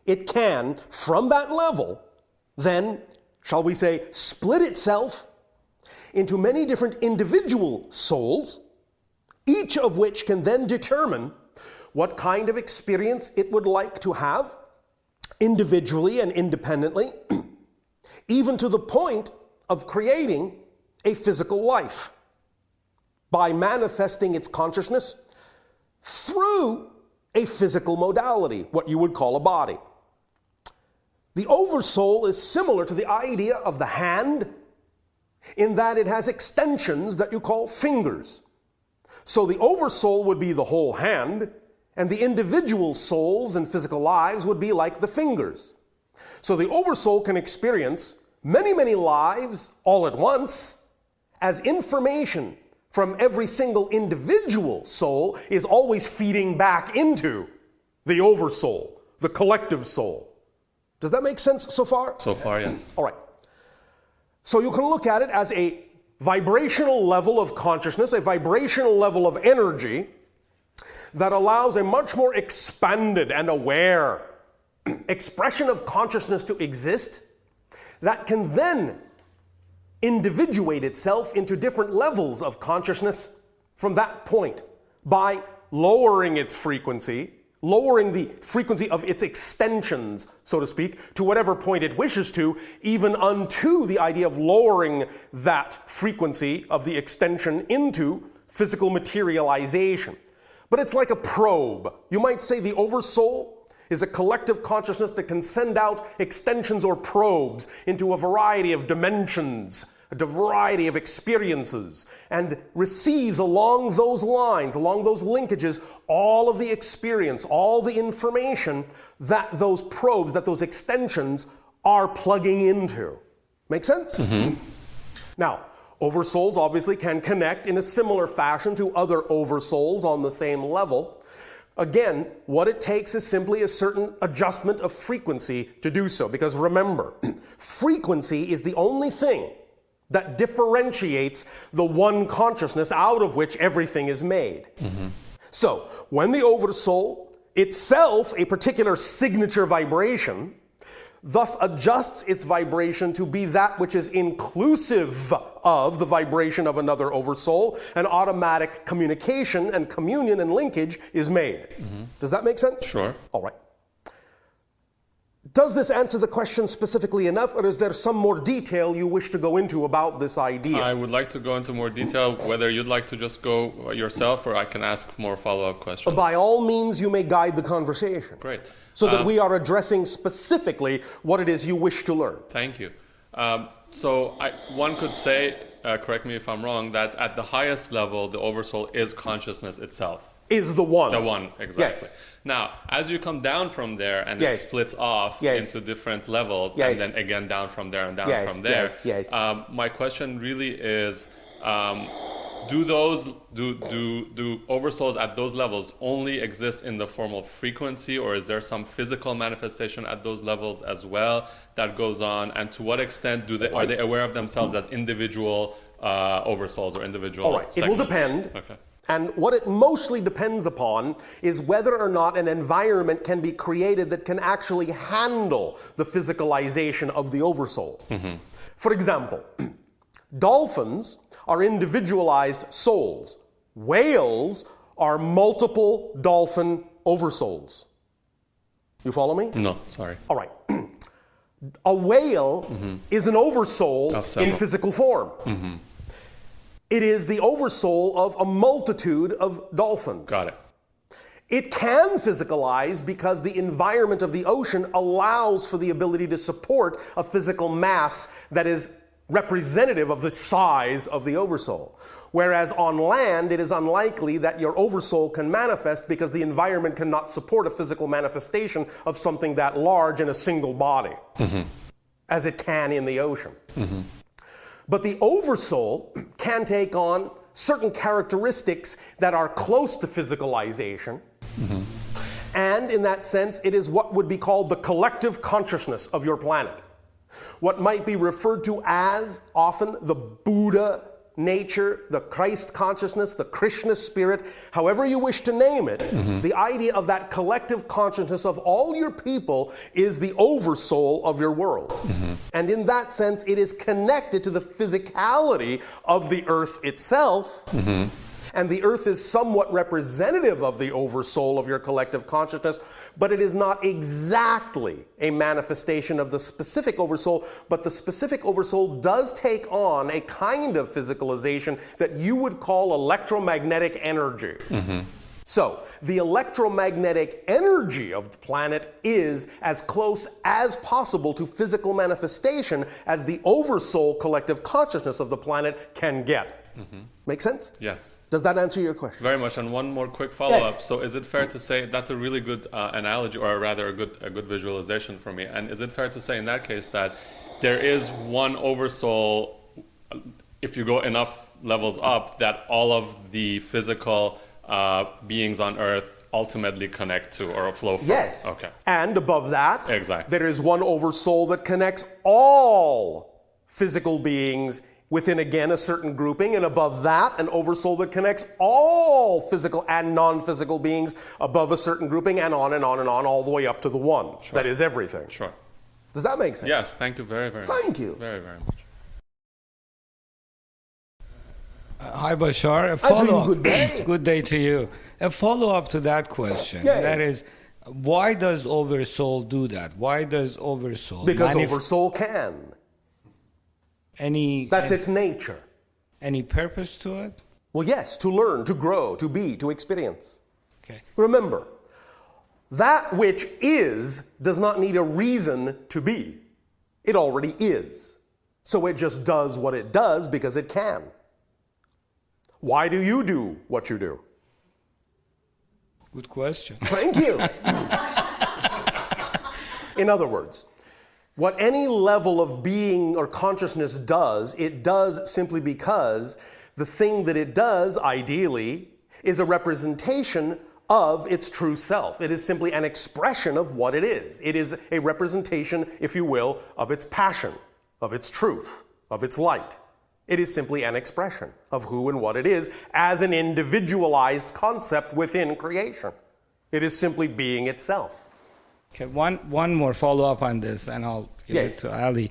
it can, from that level, then, shall we say, split itself into many different individual souls, each of which can then determine what kind of experience it would like to have individually and independently, even to the point of creating a physical life by manifesting its consciousness through a physical modality, what you would call a body. The oversoul is similar to the idea of the hand in that it has extensions that you call fingers. So the oversoul would be the whole hand, and the individual souls and physical lives would be like the fingers. So the oversoul can experience many, many lives all at once, as information from every single individual soul is always feeding back into the oversoul, the collective soul. Does that make sense so far? So far, yes. All right. So you can look at it as a vibrational level of consciousness, a vibrational level of energy that allows a much more expanded and aware expression of consciousness to exist that can then individuate itself into different levels of consciousness from that point by lowering its frequency, lowering the frequency of its extensions, so to speak, to whatever point it wishes to, even unto the idea of lowering that frequency of the extension into physical materialization. But it's like a probe. You might say the oversoul is a collective consciousness that can send out extensions or probes into a variety of dimensions, a variety of experiences, and receives along those lines, along those linkages, all of the experience, all the information that those probes, that those extensions are plugging into. Make sense? Mm-hmm. Now, oversouls obviously can connect in a similar fashion to other oversouls on the same level. Again, what it takes is simply a certain adjustment of frequency to do so. Because remember, frequency is the only thing that differentiates the one consciousness out of which everything is made. Mm-hmm. So, when the oversoul itself, a particular signature vibration, thus adjusts its vibration to be that which is inclusive of the vibration of another oversoul, an automatic communication and communion and linkage is made. Mm-hmm. Does that make sense? Sure. All right. Does this answer the question specifically enough, or is there some more detail you wish to go into about this idea? I would like to go into more detail, whether you'd like to just go yourself or I can ask more follow-up questions. By all means, you may guide the conversation. Great. So that we are addressing specifically what it is you wish to learn. Thank you. So one could say, correct me if I'm wrong, that at the highest level, the oversoul is consciousness itself. Is the one. The one, exactly. Yes. Now, as you come down from there and it splits off into different levels and then again down from there and down from there, my question really is, do oversouls at those levels only exist in the form of frequency, or is there some physical manifestation at those levels as well that goes on? And to what extent are they aware of themselves as individual oversouls or individual All right, segments? It will depend. Okay. And what it mostly depends upon is whether or not an environment can be created that can actually handle the physicalization of the oversoul. Mm-hmm. For example, dolphins are individualized souls. Whales are multiple dolphin oversouls. You follow me? No, sorry. All right. A whale is an oversoul in physical form. Mm-hmm. It is the oversoul of a multitude of dolphins. Got it. It can physicalize because the environment of the ocean allows for the ability to support a physical mass that is representative of the size of the oversoul. Whereas on land, it is unlikely that your oversoul can manifest because the environment cannot support a physical manifestation of something that large in a single body, as it can in the ocean. But the oversoul can take on certain characteristics that are close to physicalization. And in that sense, it is what would be called the collective consciousness of your planet. What might be referred to as often the Buddha nature, the Christ consciousness, the Krishna spirit, however you wish to name it, the idea of that collective consciousness of all your people is the oversoul of your world. And in that sense, it is connected to the physicality of the earth itself. And the earth is somewhat representative of the oversoul of your collective consciousness, but it is not exactly a manifestation of the specific oversoul, but the specific oversoul does take on a kind of physicalization that you would call electromagnetic energy. So, the electromagnetic energy of the planet is as close as possible to physical manifestation as the oversoul collective consciousness of the planet can get. Make sense? Yes. Does that answer your question? Very much. And one more quick follow-up. Yes. So is it fair to say that's a really good analogy, or rather a good visualization for me? And is it fair to say in that case that there is one oversoul, if you go enough levels up, that all of the physical beings on Earth ultimately connect to or flow from? Yes. Okay. And above that, Exactly. there is one oversoul that connects all physical beings within, again, a certain grouping, and above that, an oversoul that connects all physical and non-physical beings above a certain grouping, and on and on and on, all the way up to the one. Sure. That is everything. Sure. Does that make sense? Yes, thank you very, very much. Thank you. Very, very much. Hi, Bashar. A And to you, follow-up. good day. Good day to you. A follow-up to that question. Yes. That is, why does oversoul do that? Why does oversoul? Because oversoul can. That's its nature. Any purpose to it? Well, yes, to learn, to grow, to be, to experience. Okay. Remember, that which is does not need a reason to be. It already is. So it just does what it does because it can. Why do you do what you do? Good question. Thank you. In other words, what any level of being or consciousness does, it does simply because the thing that it does, ideally, is a representation of its true self. It is simply an expression of what it is. It is a representation, if you will, of its passion, of its truth, of its light. It is simply an expression of who and what it is as an individualized concept within creation. It is simply being itself. Okay, one more follow-up on this, and I'll give it to Ali.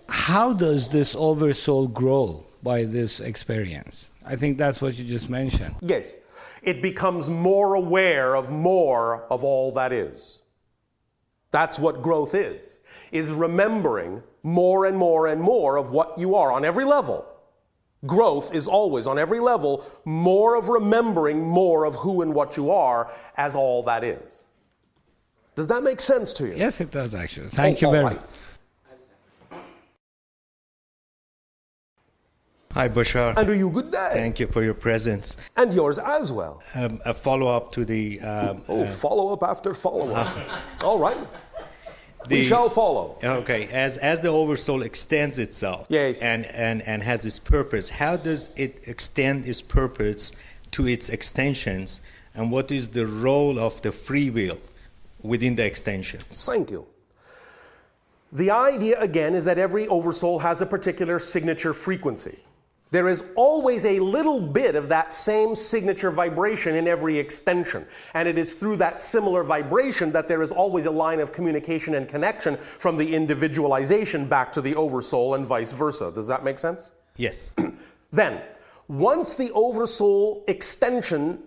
How does this oversoul grow by this experience? I think that's what you just mentioned. Yes. It becomes more aware of more of all that is. That's what growth is remembering more and more and more of what you are on every level. Growth is always, on every level, more of remembering more of who and what you are as all that is. Does that make sense to you? Yes, it does, actually. Thank you very much. Hi, Bashar. And to you, good day. Thank you for your presence. And yours as well. A follow-up to the... follow-up after follow-up. All right. We shall follow. Okay. As the oversoul extends itself yes. and has its purpose, how does it extend its purpose to its extensions, and what is the role of the free will within the extensions? Thank you. The idea, again, is that every oversoul has a particular signature frequency. There is always a little bit of that same signature vibration in every extension. And it is through that similar vibration that there is always a line of communication and connection from the individualization back to the oversoul and vice versa. Does that make sense? Yes. Then, once the oversoul extension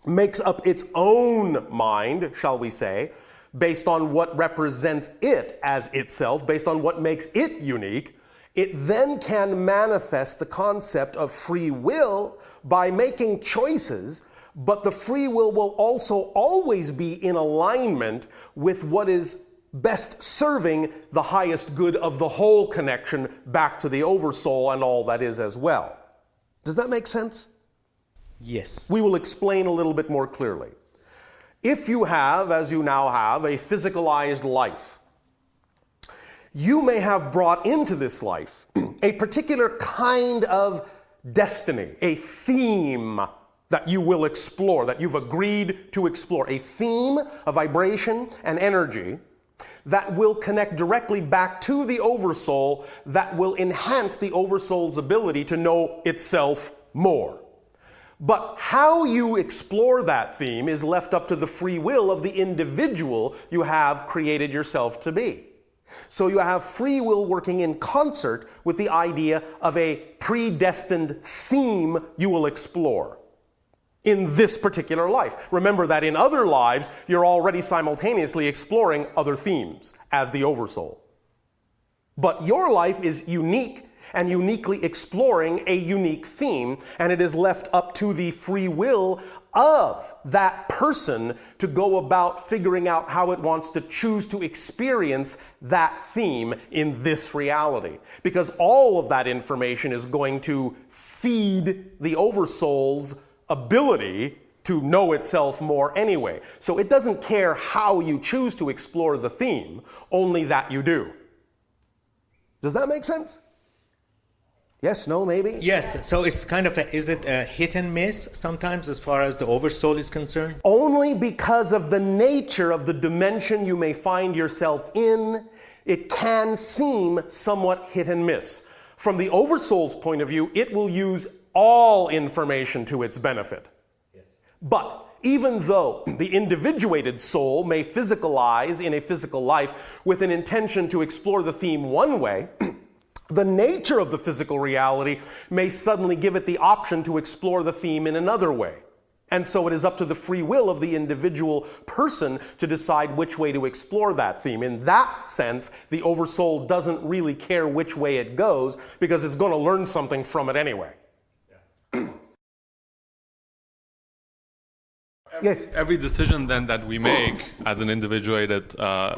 makes up its own mind, shall we say, based on what represents it as itself, based on what makes it unique, it then can manifest the concept of free will by making choices, but the free will also always be in alignment with what is best serving the highest good of the whole connection back to the oversoul and all that is as well. Does that make sense? Yes. We will explain a little bit more clearly. If you have, as you now have, a physicalized life, you may have brought into this life a particular kind of destiny, a theme that you will explore, that you've agreed to explore, a theme, a vibration, an energy that will connect directly back to the oversoul, that will enhance the oversoul's ability to know itself more. But how you explore that theme is left up to the free will of the individual you have created yourself to be. So you have free will working in concert with the idea of a predestined theme you will explore in this particular life. Remember that in other lives, you're already simultaneously exploring other themes as the oversoul. But your life is unique and uniquely exploring a unique theme, and it is left up to the free will of that person to go about figuring out how it wants to choose to experience that theme in this reality. Because all of that information is going to feed the oversoul's ability to know itself more anyway. So it doesn't care how you choose to explore the theme, only that you do. Does that make sense? Yes, no, maybe? Yes, so it's kind of is it a hit and miss sometimes as far as the oversoul is concerned? Only because of the nature of the dimension you may find yourself in, it can seem somewhat hit and miss. From the oversoul's point of view, it will use all information to its benefit. Yes. But even though the individuated soul may physicalize in a physical life with an intention to explore the theme one way, the nature of the physical reality may suddenly give it the option to explore the theme in another way. And so it is up to the free will of the individual person to decide which way to explore that theme. In that sense, the oversoul doesn't really care which way it goes because it's going to learn something from it anyway. Yes. Every decision then that we make as an individuated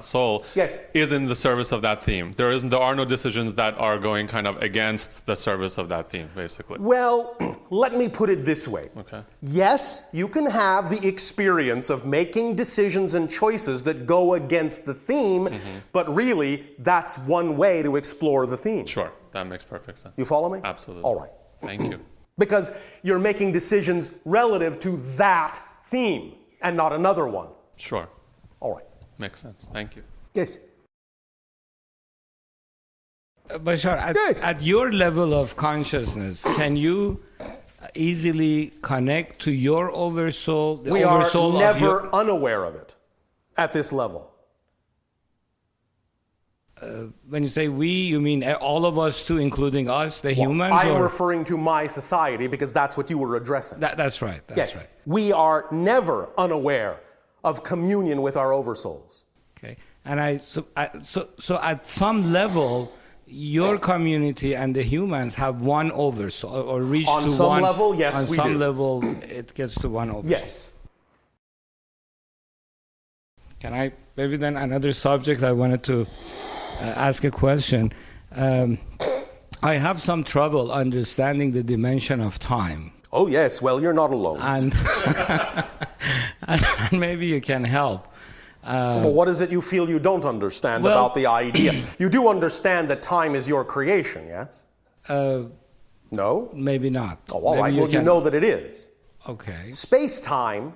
soul Yes. is in the service of that theme. There are no decisions that are going kind of against the service of that theme, basically. Well, let me put it this way. Okay. Yes, you can have the experience of making decisions and choices that go against the theme, but really, that's one way to explore the theme. Sure, that makes perfect sense. You follow me? Absolutely. All right. Thank you. Because you're making decisions relative to that theme and not another one. Sure. All right. Makes sense. Thank you. Yes. Bashar, Yes. at your level of consciousness, can you easily connect to your oversoul? The We are oversoul of never your, unaware of it at this level. when you say we, you mean all of us too, including us, the humans? I am or? referring to my society because that's what you were addressing. That's right. That's yes. right. We are never unaware of communion with our oversouls. Okay. And so at some level, your community and the humans have one oversoul, or reach On to some one. level, yes, on we some do. level, it gets to one oversoul. Yes. Can I maybe then another subject? I wanted to ask a question. I have some trouble understanding the dimension of time. Oh, yes. Well, you're not alone. And, and maybe you can help. Well, what is it you feel you don't understand well- about the idea? You do understand that time is your creation, yes? No? Maybe not. Oh, all Maybe right. Well, you know that it is. Okay. Space-time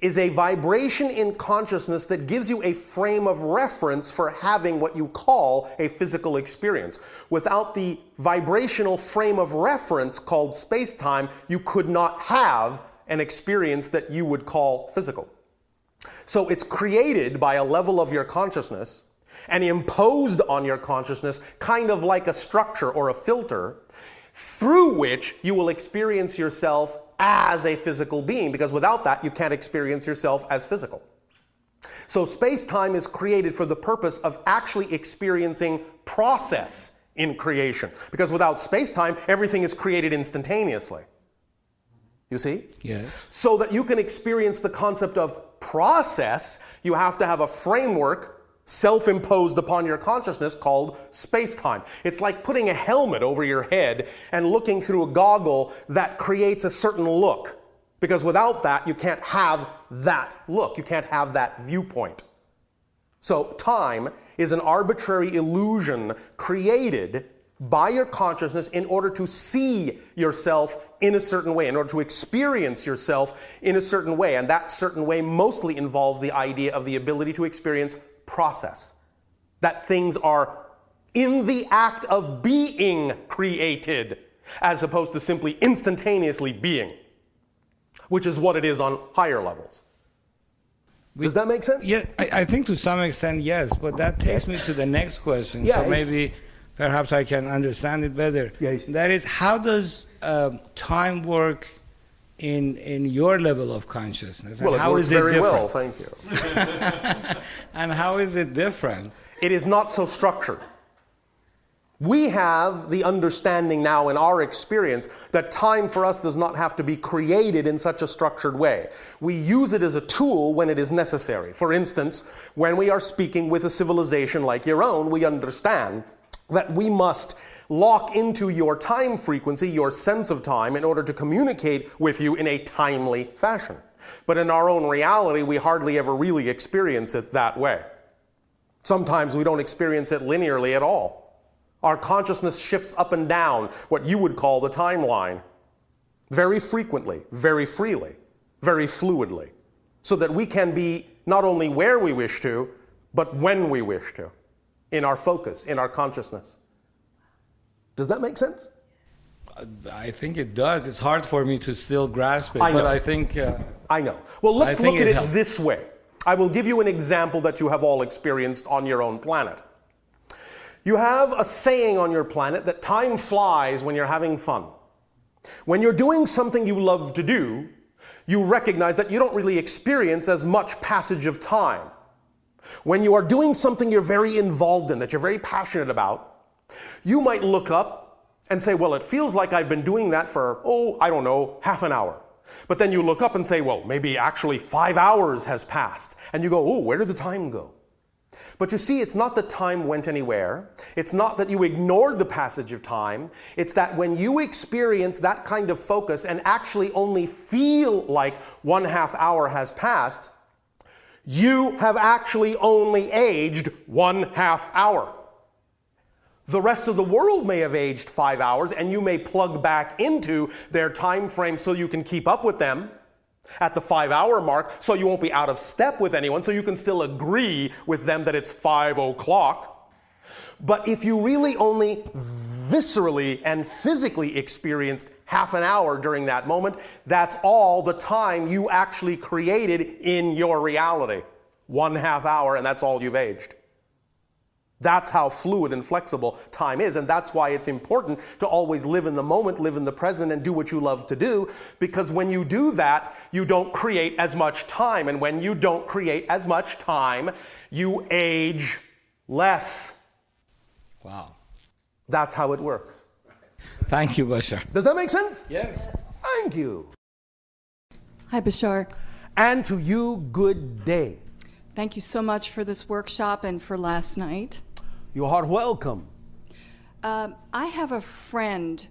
is a vibration in consciousness that gives you a frame of reference for having what you call a physical experience. Without the vibrational frame of reference called space-time, you could not have an experience that you would call physical. So it's created by a level of your consciousness and imposed on your consciousness kind of like a structure or a filter through which you will experience yourself as a physical being, because without that you can't experience yourself as physical. So space-time is created for the purpose of actually experiencing process in creation. Because without space-time, everything is created instantaneously. You see? Yes. So that you can experience the concept of process, you have to have a framework self-imposed upon your consciousness called space-time. It's like putting a helmet over your head and looking through a goggle that creates a certain look. Because without that, you can't have that look. You can't have that viewpoint. So time is an arbitrary illusion created by your consciousness in order to see yourself in a certain way, in order to experience yourself in a certain way. And that certain way mostly involves the idea of the ability to experience process. That things are in the act of being created, as opposed to simply instantaneously being, which is what it is on higher levels. Does that make sense? Yeah, I think to some extent, yes, but that takes me to the next question. Yes. So maybe perhaps I can understand it better. Yes. That is, how does time work in your level of consciousness? And Well, it how works is it very different? well, thank you. And how is it different? It is not so structured. We have the understanding now in our experience that time for us does not have to be created in such a structured way. We use it as a tool when it is necessary. For instance, when we are speaking with a civilization like your own, we understand that we must lock into your time frequency, your sense of time, in order to communicate with you in a timely fashion. But in our own reality, we hardly ever really experience it that way. Sometimes we don't experience it linearly at all. Our consciousness shifts up and down what you would call the timeline very frequently, very freely, very fluidly, so that we can be not only where we wish to, but when we wish to, in our focus, in our consciousness. Does that make sense? I think it does. It's hard for me to still grasp it, I know. but I think... I know. Well, let's I think look at it it helps. this way. I will give you an example that you have all experienced on your own planet. You have a saying on your planet that time flies when you're having fun. When you're doing something you love to do, you recognize that you don't really experience as much passage of time. When you are doing something you're very involved in, that you're very passionate about, you might look up and say, well, it feels like I've been doing that for, I don't know, half an hour. But then you look up and say, well, maybe actually 5 hours has passed. And you go, where did the time go? But you see, it's not that time went anywhere. It's not that you ignored the passage of time. It's that when you experience that kind of focus and actually only feel like 1/2 hour has passed, you have actually only aged 1/2 hour. The rest of the world may have aged 5 hours, and you may plug back into their time frame so you can keep up with them at the 5 hour mark, so you won't be out of step with anyone, so you can still agree with them that it's 5 o'clock. But if you really only viscerally and physically experienced half an hour during that moment, that's all the time you actually created in your reality. 1/2 hour, and that's all you've aged. That's how fluid and flexible time is, and that's why it's important to always live in the moment, live in the present, and do what you love to do, because when you do that, you don't create as much time, and when you don't create as much time, you age less. Wow. That's how it works. Thank you, Bashar. Does that make sense? Yes. Thank you. Hi, Bashar. And to you, good day. Thank you so much for this workshop and for last night. You are welcome. I have a friend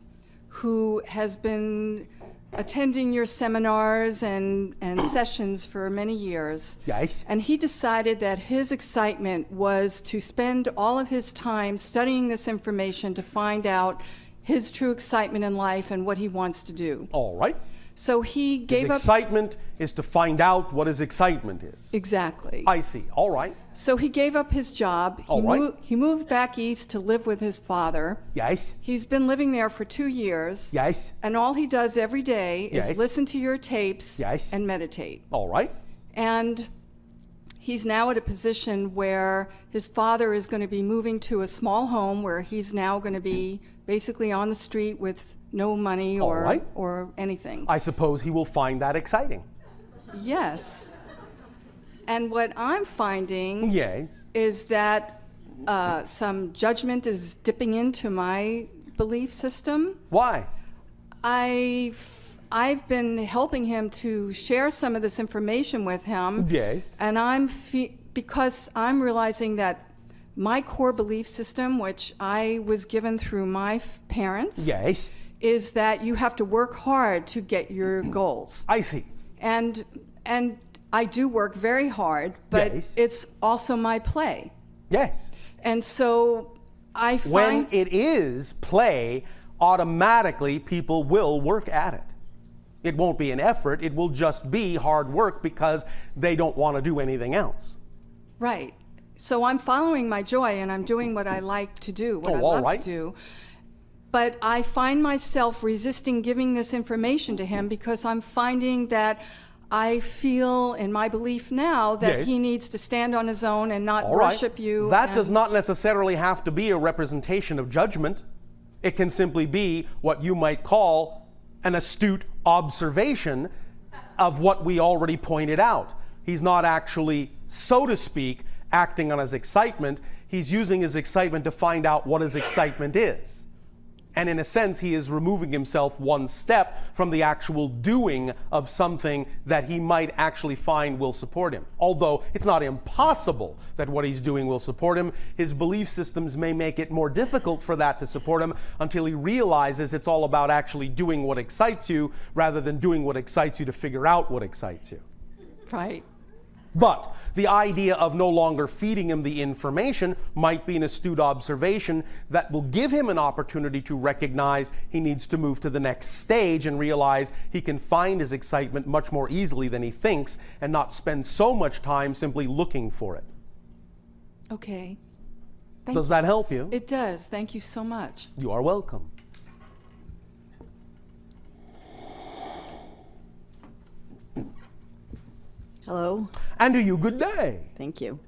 who has been attending your seminars and sessions for many years. Yes. And he decided that his excitement was to spend all of his time studying this information to find out his true excitement in life and what he wants to do. All right. So he gave up... Excitement is to find out what his excitement is. Exactly. I see. All right. So he gave up his job. All right. He moved back east to live with his father. Yes. He's been living there for 2 years. Yes. And all he does every day is Yes. listen to your tapes Yes. and meditate. All right. And he's now at a position where his father is going to be moving to a small home where he's now going to be basically on the street with no money All right. or anything. I suppose he will find that exciting. Yes. And what I'm finding Yes. is that some judgment is dipping into my belief system. Why? I've been helping him to share some of this information with him. Yes. And because I'm realizing that my core belief system, which I was given through my parents, Yes. is that you have to work hard to get your goals. I see. And I do work very hard, but Yes. it's also my play. Yes. And so I find When it is play, automatically people will work at it. It won't be an effort, it will just be hard work because they don't want to do anything else. right. So I'm following my joy and I'm doing what I like to do, what I all love right. to do. But I find myself resisting giving this information to him because I'm finding that I feel in my belief now that Yes. he needs to stand on his own and not All right. worship you. That and- does not necessarily have to be a representation of judgment. It can simply be what you might call an astute observation of what we already pointed out. He's not actually, so to speak, acting on his excitement. He's using his excitement to find out what his excitement is. And in a sense, he is removing himself one step from the actual doing of something that he might actually find will support him. Although it's not impossible that what he's doing will support him, his belief systems may make it more difficult for that to support him until he realizes it's all about actually doing what excites you rather than doing what excites you to figure out what excites you. Right. But the idea of no longer feeding him the information might be an astute observation that will give him an opportunity to recognize he needs to move to the next stage and realize he can find his excitement much more easily than he thinks and not spend so much time simply looking for it. Okay. Does that help you? It does. Thank you so much. You are welcome. Hello, And to you, good day. thank you.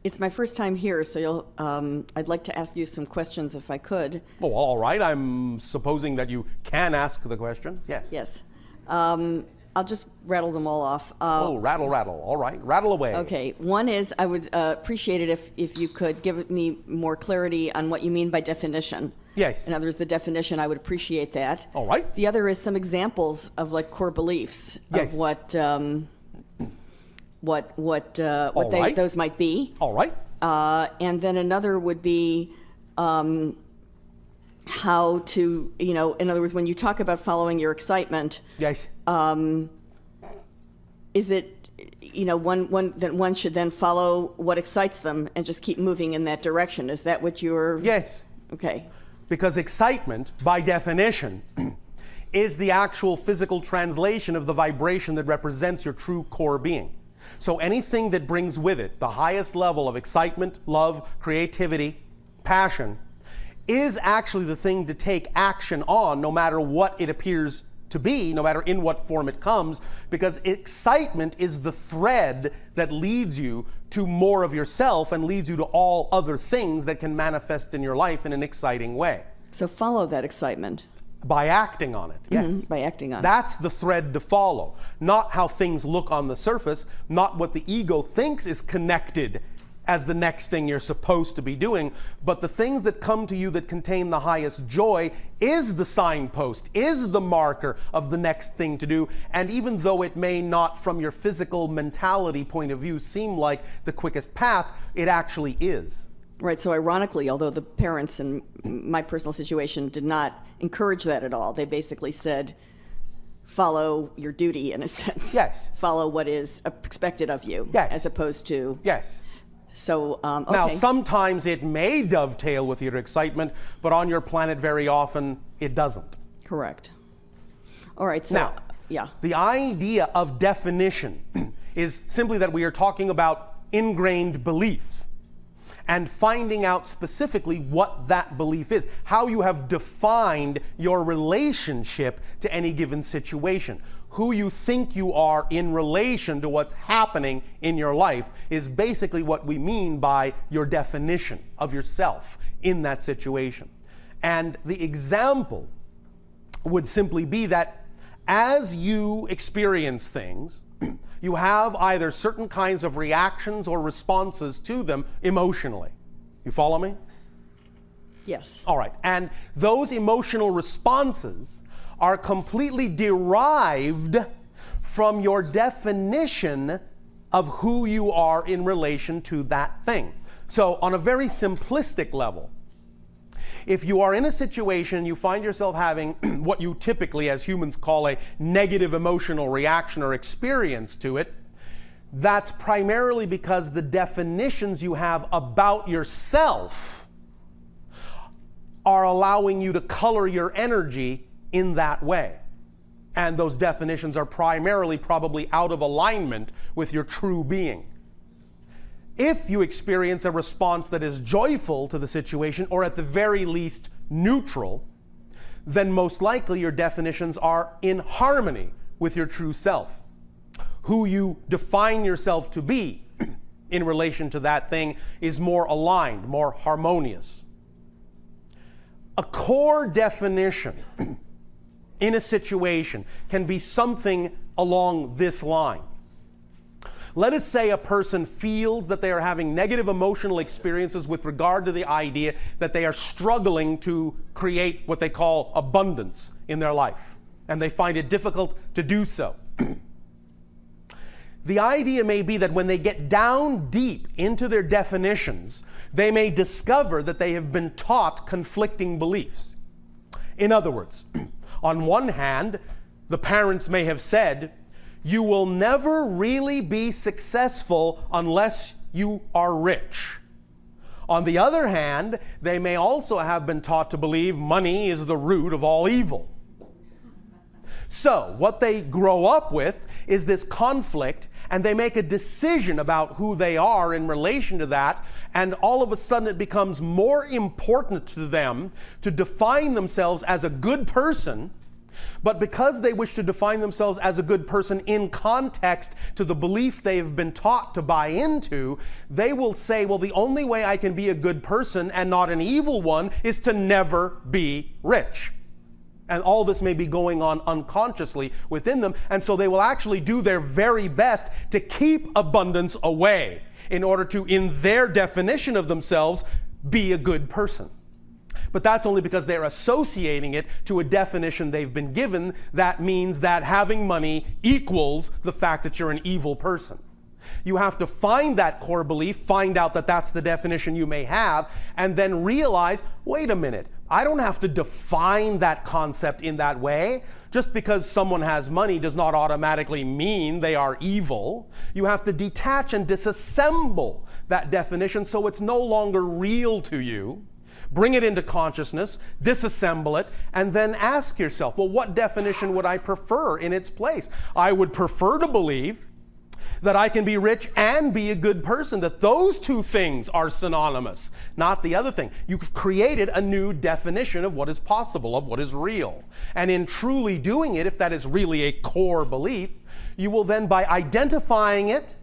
It's my first time here, so I'd like to ask you some questions if I could. Oh, all right. I'm supposing that you can ask the questions. Yes. Yes. I'll just rattle them all off. Oh, rattle, rattle. All right. Rattle away. Okay, one is I would appreciate it if you could give me more clarity on what you mean by definition. Yes. In other words, the definition, I would appreciate that. All right. The other is some examples of like core beliefs Yes. of what All right. those might be. All right. And then another would be how to, in other words, when you talk about following your excitement, Yes. is it, that one should then follow what excites them and just keep moving in that direction? Is that what you're? Yes. Okay. Because excitement, by definition, is the actual physical translation of the vibration that represents your true core being. So anything that brings with it the highest level of excitement, love, creativity, passion, is actually the thing to take action on, no matter what it appears to be, no matter in what form it comes, because excitement is the thread that leads you to more of yourself and leads you to all other things that can manifest in your life in an exciting way. So follow that excitement. By acting on it, yes. By acting on it. That's the thread to follow. Not how things look on the surface, not what the ego thinks is connected as the next thing you're supposed to be doing, but the things that come to you that contain the highest joy is the signpost, is the marker of the next thing to do. And even though it may not, from your physical mentality point of view, seem like the quickest path, it actually is. Right, so ironically, although the parents in my personal situation did not encourage that at all, they basically said, follow your duty in a sense. Yes. Follow what is expected of you. Yes. As opposed to. Yes. So, okay. Now, sometimes it may dovetail with your excitement, but on your planet very often it doesn't. Correct. All right, so, Now, yeah. the idea of definition is simply that we are talking about ingrained belief and finding out specifically what that belief is, how you have defined your relationship to any given situation. Who you think you are in relation to what's happening in your life is basically what we mean by your definition of yourself in that situation. And the example would simply be that as you experience things, you have either certain kinds of reactions or responses to them emotionally. You follow me? Yes. All right. And those emotional responses are completely derived from your definition of who you are in relation to that thing. So on a very simplistic level, if you are in a situation, you find yourself having what you typically as humans call a negative emotional reaction or experience to it, that's primarily because the definitions you have about yourself are allowing you to color your energy in that way. And those definitions are primarily probably out of alignment with your true being. If you experience a response that is joyful to the situation, or at the very least neutral, then most likely your definitions are in harmony with your true self. Who you define yourself to be in relation to that thing is more aligned, more harmonious. A core definition in a situation can be something along this line. Let us say a person feels that they are having negative emotional experiences with regard to the idea that they are struggling to create what they call abundance in their life, and they find it difficult to do so. The idea may be that when they get down deep into their definitions, they may discover that they have been taught conflicting beliefs. In other words, on one hand, the parents may have said, "You will never really be successful unless you are rich." On the other hand, they may also have been taught to believe money is the root of all evil. So, what they grow up with is this conflict, and they make a decision about who they are in relation to that, and all of a sudden it becomes more important to them to define themselves as a good person. But because they wish to define themselves as a good person in context to the belief they have been taught to buy into, they will say, well, the only way I can be a good person and not an evil one is to never be rich. And all this may be going on unconsciously within them, and so they will actually do their very best to keep abundance away in order to, in their definition of themselves, be a good person. But that's only because they're associating it to a definition they've been given that means that having money equals the fact that you're an evil person. You have to find that core belief, find out that that's the definition you may have, and then realize, wait a minute, I don't have to define that concept in that way. Just because someone has money does not automatically mean they are evil. You have to detach and disassemble that definition so it's no longer real to you. Bring it into consciousness, disassemble it, and then ask yourself, well, what definition would I prefer in its place? I would prefer to believe that I can be rich and be a good person, that those two things are synonymous, not the other thing. You've created a new definition of what is possible, of what is real. And in truly doing it, if that is really a core belief, you will then, by identifying it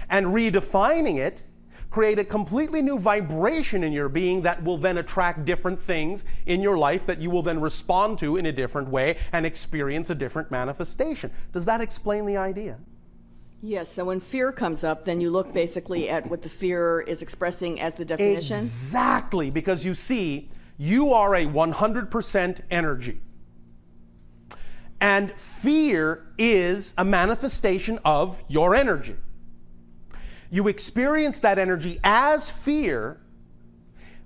and redefining it, create a completely new vibration in your being that will then attract different things in your life that you will then respond to in a different way and experience a different manifestation. Does that explain the idea? Yes, so when fear comes up, then you look basically at what the fear is expressing as the definition? Exactly, because you see, you are a 100% energy. And fear is a manifestation of your energy. You experience that energy as fear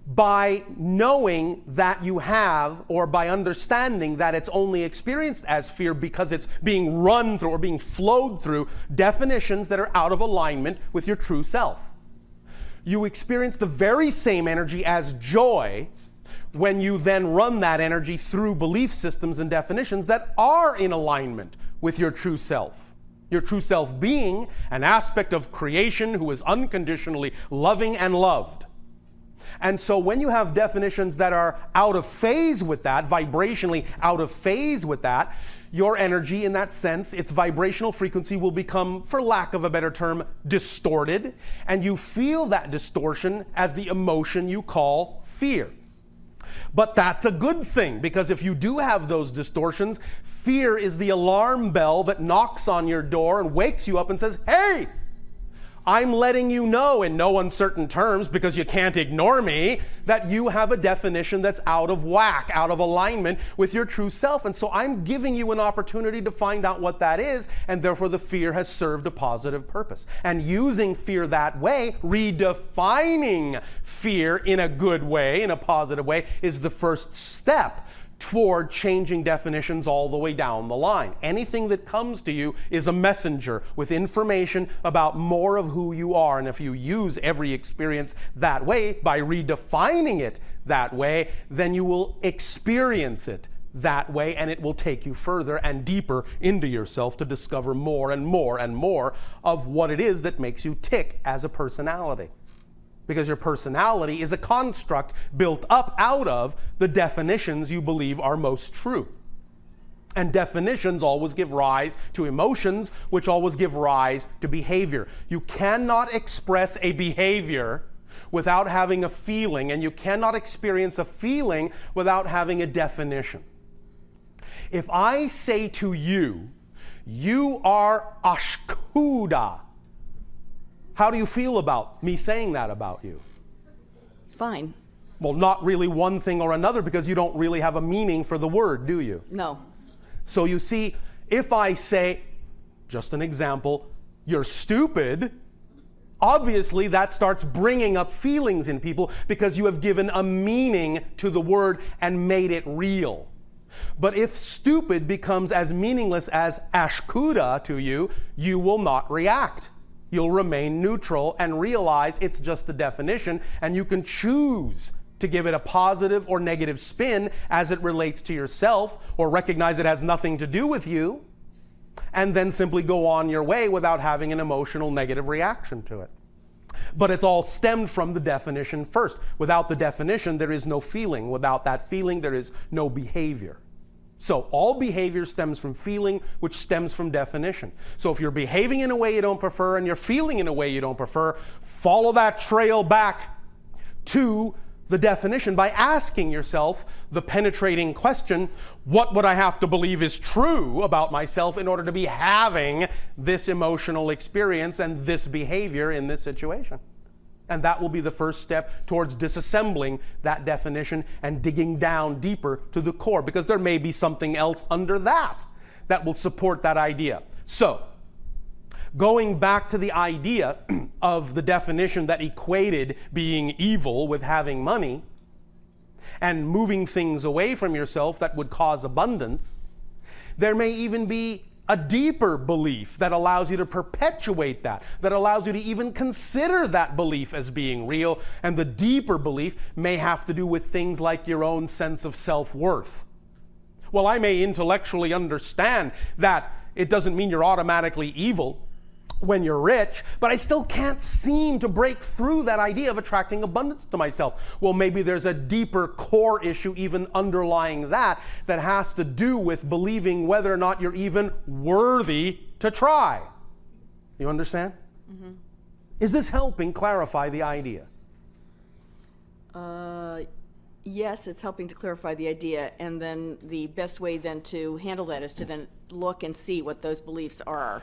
by knowing that you have, or by understanding that it's only experienced as fear because it's being run through or being flowed through definitions that are out of alignment with your true self. You experience the very same energy as joy when you then run that energy through belief systems and definitions that are in alignment with your true self. Your true self being an aspect of creation who is unconditionally loving and loved. And so when you have definitions that are out of phase with that, vibrationally out of phase with that, your energy in that sense, its vibrational frequency will become, for lack of a better term, distorted. And you feel that distortion as the emotion you call fear. But that's a good thing, because if you do have those distortions, fear is the alarm bell that knocks on your door and wakes you up and says, hey, I'm letting you know in no uncertain terms, because you can't ignore me, that you have a definition that's out of whack, out of alignment with your true self. And so I'm giving you an opportunity to find out what that is, and therefore the fear has served a positive purpose. And using fear that way, redefining fear in a good way, in a positive way, is the first step toward changing definitions all the way down the line. Anything that comes to you is a messenger with information about more of who you are. And if you use every experience that way, by redefining it that way, then you will experience it that way, and it will take you further and deeper into yourself to discover more and more and more of what it is that makes you tick as a personality. Because your personality is a construct built up out of the definitions you believe are most true. And definitions always give rise to emotions, which always give rise to behavior. You cannot express a behavior without having a feeling, and you cannot experience a feeling without having a definition. If I say to you, you are ashkuda, how do you feel about me saying that about you? Fine. Well, not really one thing or another, because you don't really have a meaning for the word, do you? No. So you see, if I say, just an example, you're stupid, obviously that starts bringing up feelings in people, because you have given a meaning to the word and made it real. But if stupid becomes as meaningless as ashkuda to you, you will not react. You'll remain neutral and realize it's just a definition, and you can choose to give it a positive or negative spin as it relates to yourself, or recognize it has nothing to do with you, and then simply go on your way without having an emotional negative reaction to it. But it's all stemmed from the definition first. Without the definition, there is no feeling. Without that feeling, there is no behavior. So all behavior stems from feeling, which stems from definition. So if you're behaving in a way you don't prefer and you're feeling in a way you don't prefer, follow that trail back to the definition by asking yourself the penetrating question, what would I have to believe is true about myself in order to be having this emotional experience and this behavior in this situation? And that will be the first step towards disassembling that definition and digging down deeper to the core, because there may be something else under that that will support that idea. So, going back to the idea of the definition that equated being evil with having money, and moving things away from yourself that would cause abundance, there may even be a deeper belief that allows you to perpetuate that allows you to even consider that belief as being real. And the deeper belief may have to do with things like your own sense of self-worth. Well, I may intellectually understand that it doesn't mean you're automatically evil when you're rich, but I still can't seem to break through that idea of attracting abundance to myself. Well, maybe there's a deeper core issue even underlying that has to do with believing whether or not you're even worthy to try. You understand? Mm-hmm. Is this helping clarify the idea? Yes, it's helping to clarify the idea, and then the best way then to handle that is to then look and see what those beliefs are.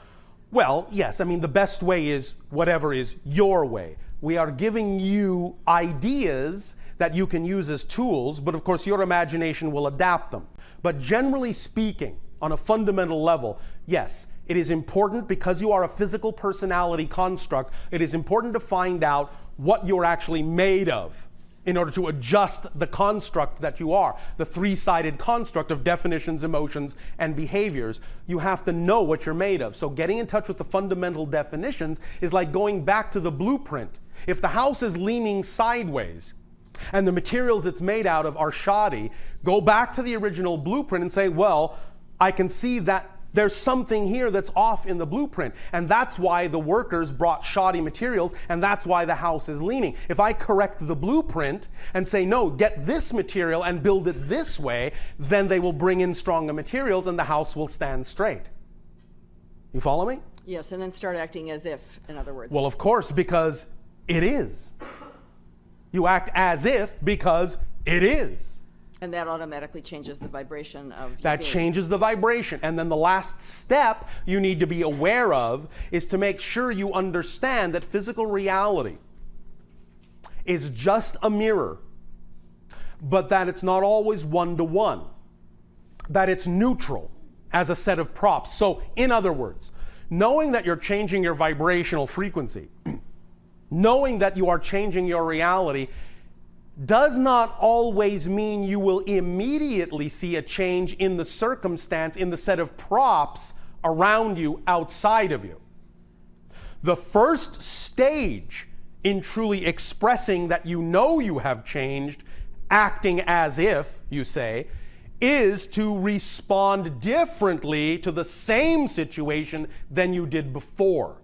Well, yes. I mean, the best way is whatever is your way. We are giving you ideas that you can use as tools, but of course your imagination will adapt them. But generally speaking, on a fundamental level, yes, it is important, because you are a physical personality construct, it is important to find out what you're actually made of in order to adjust the construct that you are, the three-sided construct of definitions, emotions, and behaviors. You have to know what you're made of. So getting in touch with the fundamental definitions is like going back to the blueprint. If the house is leaning sideways and the materials it's made out of are shoddy, go back to the original blueprint and say, well, I can see that there's something here that's off in the blueprint, and that's why the workers brought shoddy materials, and that's why the house is leaning. If I correct the blueprint and say, no, get this material and build it this way, then they will bring in stronger materials and the house will stand straight. You follow me? Yes, and then start acting as if, in other words. Well, of course, because it is. You act as if because it is. And that automatically changes the vibration of your That being. changes the vibration. And then the last step you need to be aware of is to make sure you understand that physical reality is just a mirror, but that it's not always one-to-one, that it's neutral as a set of props. So, in other words, knowing that you're changing your vibrational frequency, knowing that you are changing your reality, does not always mean you will immediately see a change in the circumstance, in the set of props around you, outside of you. The first stage in truly expressing that you know you have changed, acting as if, you say, is to respond differently to the same situation than you did before.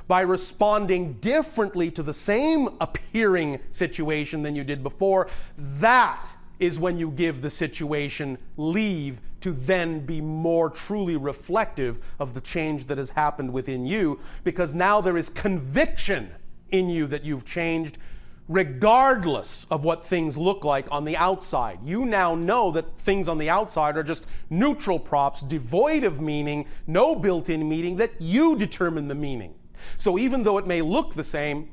By responding differently to the same appearing situation than you did before, that is when you give the situation leave to then be more truly reflective of the change that has happened within you, because now there is conviction in you that you've changed, regardless of what things look like on the outside. You now know that things on the outside are just neutral props, devoid of meaning, no built-in meaning, that you determine the meaning. So even though it may look the same,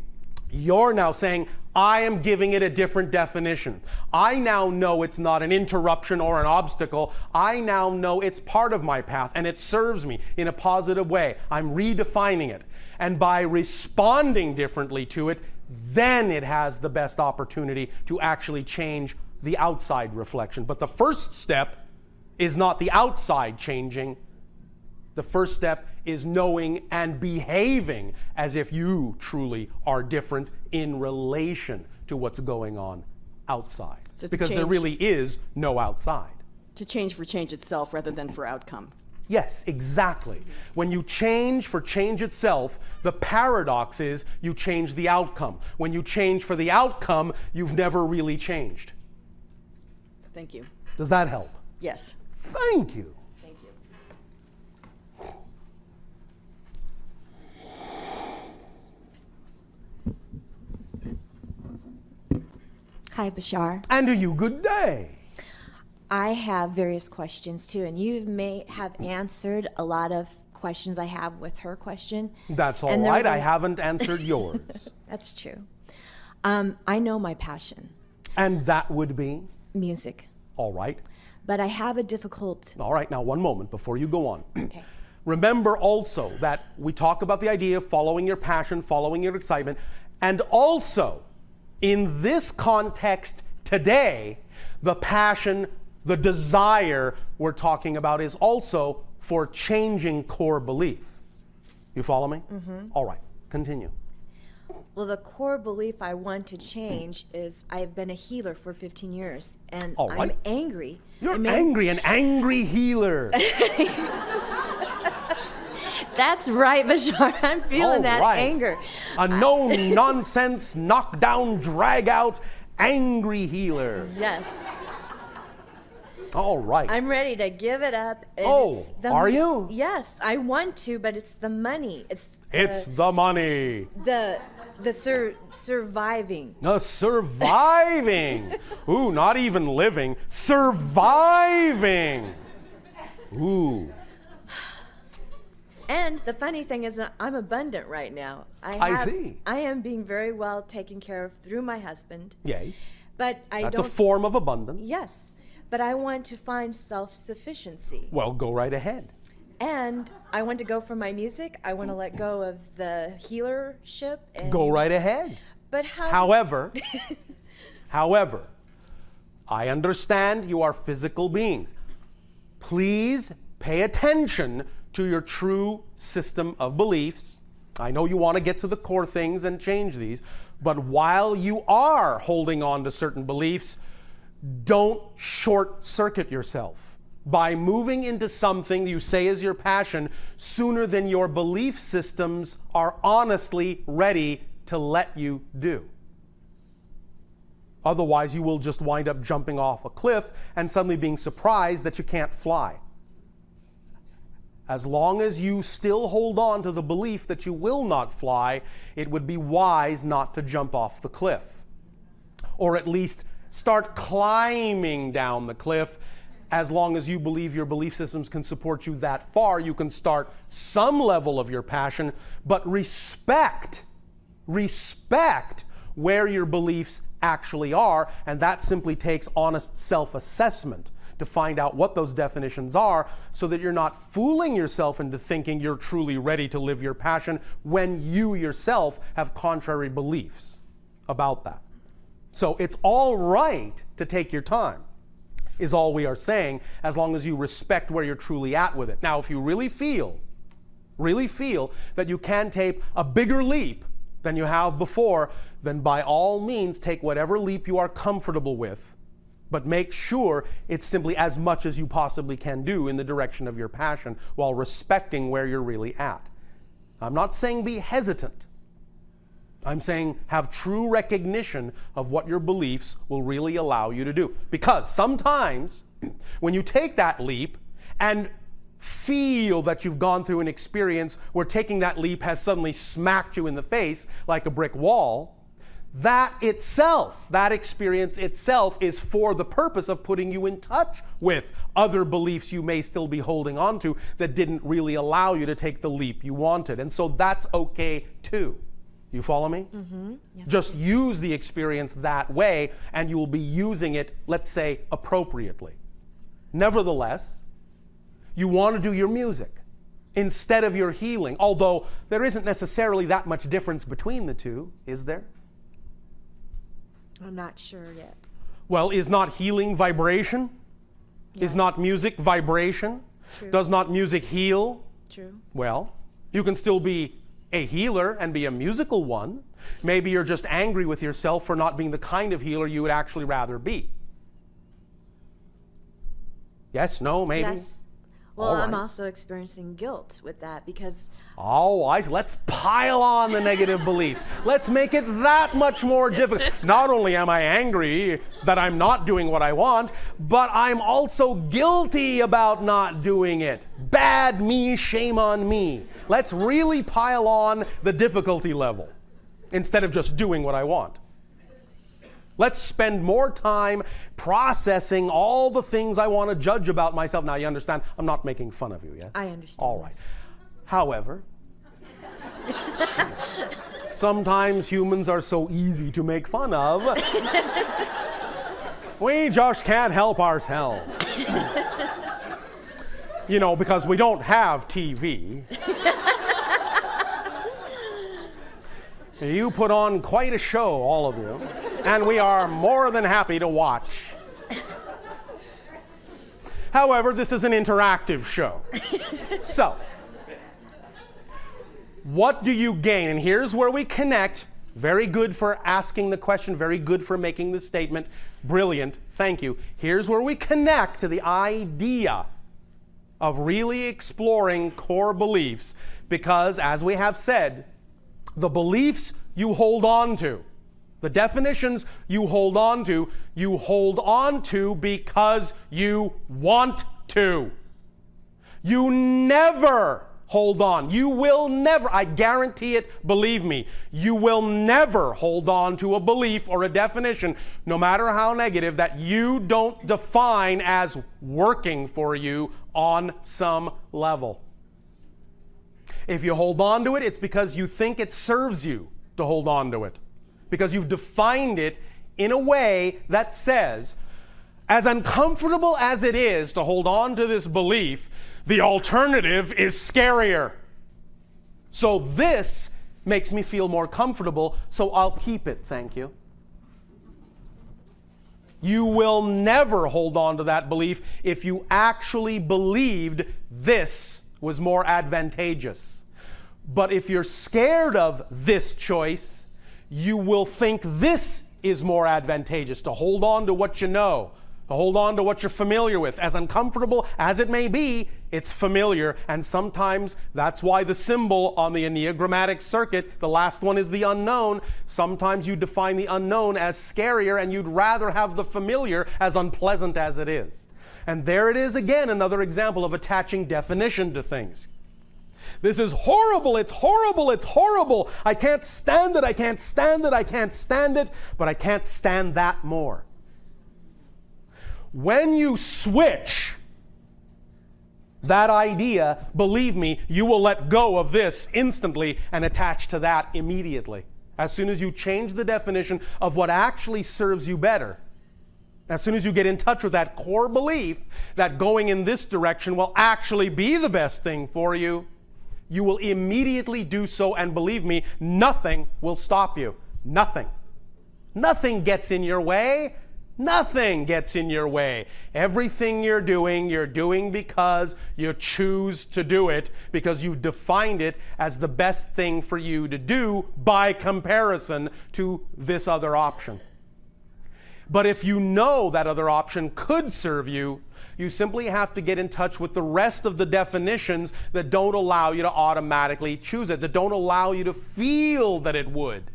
you're now saying, I am giving it a different definition. I now know it's not an interruption or an obstacle. I now know it's part of my path and it serves me in a positive way. I'm redefining it. And by responding differently to it, then it has the best opportunity to actually change the outside reflection. But the first step is not the outside changing. The first step is knowing and behaving as if you truly are different in relation to what's going on outside. So because there really is no outside. To change for change itself rather than for outcome. Yes, exactly. When you change for change itself, the paradox is you change the outcome. When you change for the outcome, you've never really changed. Thank you. Does that help? Yes. Thank you. Thank you. Hi, Bashar. And to you, good day. I have various questions too, and you may have answered a lot of questions I have with her question. That's all And right. there's I haven't answered yours. That's true. I know my passion, And that would be? music, All right. but I have a difficult. All right. Now, one moment before you go on. Okay. Remember also that we talk about the idea of following your passion, following your excitement, and also in this context today, the passion, the desire we're talking about is also for changing core belief. You follow me? Mm-hmm. All right, continue. Well, the core belief I want to change is I have been a healer for 15 years, and All right. I'm angry. You're I'm angry, an angry healer. That's right, Bashar. I'm feeling All that right. anger. A no-nonsense, knock-down, drag-out, angry healer. Yes. All right. I'm ready to give it up. and Oh, it's the- are you? Yes, I want to, but it's the money. It's the money. the surviving. Surviving. Ooh, not even living. Surviving. Ooh. And the funny thing is that I'm abundant right now. I see. I am being very well taken care of through my husband. Yes. But I That's don't. a form of abundance. Yes, but I want to find self-sufficiency. Well, go right ahead. And I want to go for my music. I want to let go of the healership. And, Go right ahead. But how? However, I understand you are physical beings. Please pay attention to your true system of beliefs. I know you want to get to the core things and change these, but while you are holding on to certain beliefs, don't short circuit yourself by moving into something you say is your passion sooner than your belief systems are honestly ready to let you do. Otherwise, you will just wind up jumping off a cliff and suddenly being surprised that you can't fly. As long as you still hold on to the belief that you will not fly, it would be wise not to jump off the cliff. Or at least start climbing down the cliff. As long as you believe your belief systems can support you that far, you can start some level of your passion, but respect where your beliefs actually are, and that simply takes honest self-assessment to find out what those definitions are, so that you're not fooling yourself into thinking you're truly ready to live your passion when you yourself have contrary beliefs about that. So it's all right to take your time, is all we are saying, as long as you respect where you're truly at with it. Now, if you really feel that you can take a bigger leap than you have before, then by all means take whatever leap you are comfortable with, but make sure it's simply as much as you possibly can do in the direction of your passion while respecting where you're really at. I'm not saying be hesitant. I'm saying have true recognition of what your beliefs will really allow you to do. Because sometimes when you take that leap and feel that you've gone through an experience where taking that leap has suddenly smacked you in the face like a brick wall, that experience itself is for the purpose of putting you in touch with other beliefs you may still be holding on to that didn't really allow you to take the leap you wanted. And so that's okay too. You follow me? Mm-hmm. Yes, Just use the experience that way, and you will be using it, let's say, appropriately. Nevertheless, you want to do your music instead of your healing, although there isn't necessarily that much difference between the two, is there? I'm not sure yet. Well, is not healing vibration? Yes. Is not music vibration? True. Does not music heal? True. Well, you can still be a healer and be a musical one. Maybe you're just angry with yourself for not being the kind of healer you would actually rather be. Yes, no, maybe? Yes. Well, All right. I'm also experiencing guilt with that because Let's pile on the negative beliefs. Let's make it that much more difficult. Not only am I angry that I'm not doing what I want, but I'm also guilty about not doing it. Bad me, shame on me. Let's really pile on the difficulty level instead of just doing what I want. Let's spend more time processing all the things I want to judge about myself. Now, you understand, I'm not making fun of you, yeah? I understand. All right. this. However, sometimes humans are so easy to make fun of. We just can't help ourselves. You know, because we don't have TV. You put on quite a show, all of you, and we are more than happy to watch. However, this is an interactive show. So, what do you gain? And here's where we connect. Very good for asking the question, very good for making the statement. Brilliant, thank you. Here's where we connect to the idea of really exploring core beliefs, because as we have said, the beliefs you hold on to, the definitions you hold on to because you want to. You never hold on. You will never, I guarantee it, believe me, you will never hold on to a belief or a definition, no matter how negative, that you don't define as working for you on some level. If you hold on to it, it's because you think it serves you to hold on to it. Because you've defined it in a way that says, as uncomfortable as it is to hold on to this belief, the alternative is scarier. So this makes me feel more comfortable, so I'll keep it, thank you. You will never hold on to that belief if you actually believed this was more advantageous. But if you're scared of this choice, you will think this is more advantageous, to hold on to what you know, to hold on to what you're familiar with. As uncomfortable as it may be, it's familiar, and sometimes that's why the symbol on the Enneagrammatic circuit, the last one is the unknown. Sometimes you define the unknown as scarier, and you'd rather have the familiar, as unpleasant as it is. And there it is again, another example of attaching definition to things. This is horrible, it's horrible, it's horrible. I can't stand it, I can't stand it, I can't stand it, but I can't stand that more. When you switch that idea, believe me, you will let go of this instantly and attach to that immediately. As soon as you change the definition of what actually serves you better, as soon as you get in touch with that core belief that going in this direction will actually be the best thing for you, you will immediately do so, and believe me, nothing will stop you. Nothing. Nothing gets in your way. Nothing gets in your way. Everything you're doing because you choose to do it, because you've defined it as the best thing for you to do by comparison to this other option. But if you know that other option could serve you, you simply have to get in touch with the rest of the definitions that don't allow you to automatically choose it, that don't allow you to feel that it would.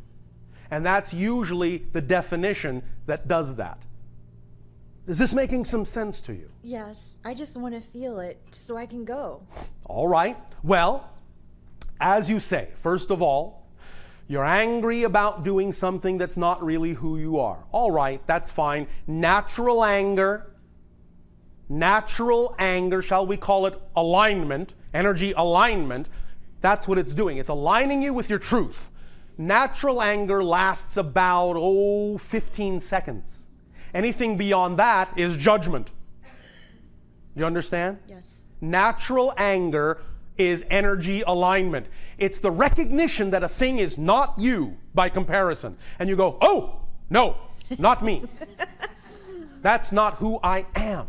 And that's usually the definition that does that. Is this making some sense to you? Yes, I just want to feel it so I can go. All right. Well, as you say, first of all, you're angry about doing something that's not really who you are. All right, that's fine. Natural anger, shall we call it alignment, energy alignment, that's what it's doing. It's aligning you with your truth. Natural anger lasts about, 15 seconds. Anything beyond that is judgment. You understand? Yes. Natural anger is energy alignment. It's the recognition that a thing is not you by comparison. And you go, oh, no, not me. That's not who I am.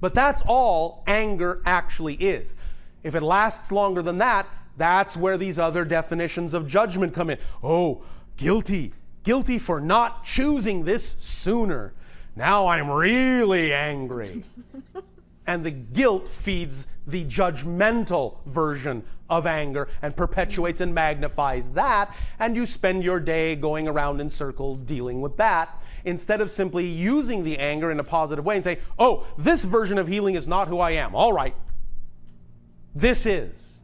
But that's all anger actually is. If it lasts longer than that, that's where these other definitions of judgment come in. Oh, guilty. Guilty for not choosing this sooner. Now I'm really angry. And the guilt feeds the judgmental version of anger and perpetuates and magnifies that, and you spend your day going around in circles dealing with that, instead of simply using the anger in a positive way and say, oh, this version of healing is not who I am. All right, this is.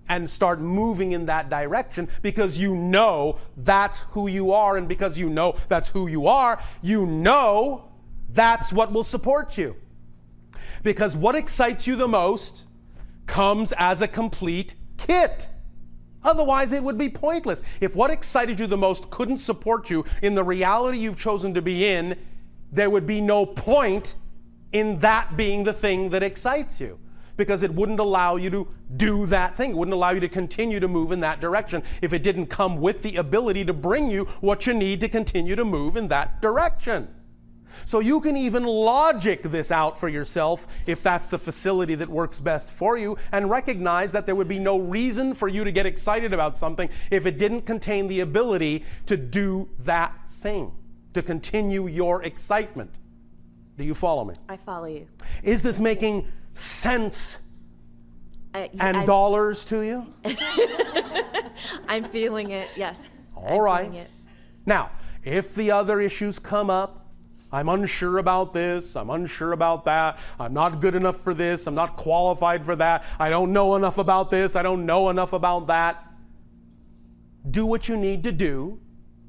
And start moving in that direction, because you know that's who you are, and because you know that's who you are, you know that's what will support you. Because what excites you the most comes as a complete kit. Otherwise, it would be pointless. If what excited you the most couldn't support you in the reality you've chosen to be in, there would be no point in that being the thing that excites you, because it wouldn't allow you to do that thing. It wouldn't allow you to continue to move in that direction if it didn't come with the ability to bring you what you need to continue to move in that direction. So you can even logic this out for yourself if that's the facility that works best for you, and recognize that there would be no reason for you to get excited about something if it didn't contain the ability to do that thing, to continue your excitement. Do you follow me? I follow you. Is this making sense and dollars to you? I'm feeling it, yes. All right. Now, if the other issues come up, I'm unsure about this, I'm unsure about that, I'm not good enough for this, I'm not qualified for that, I don't know enough about this, I don't know enough about that. Do what you need to do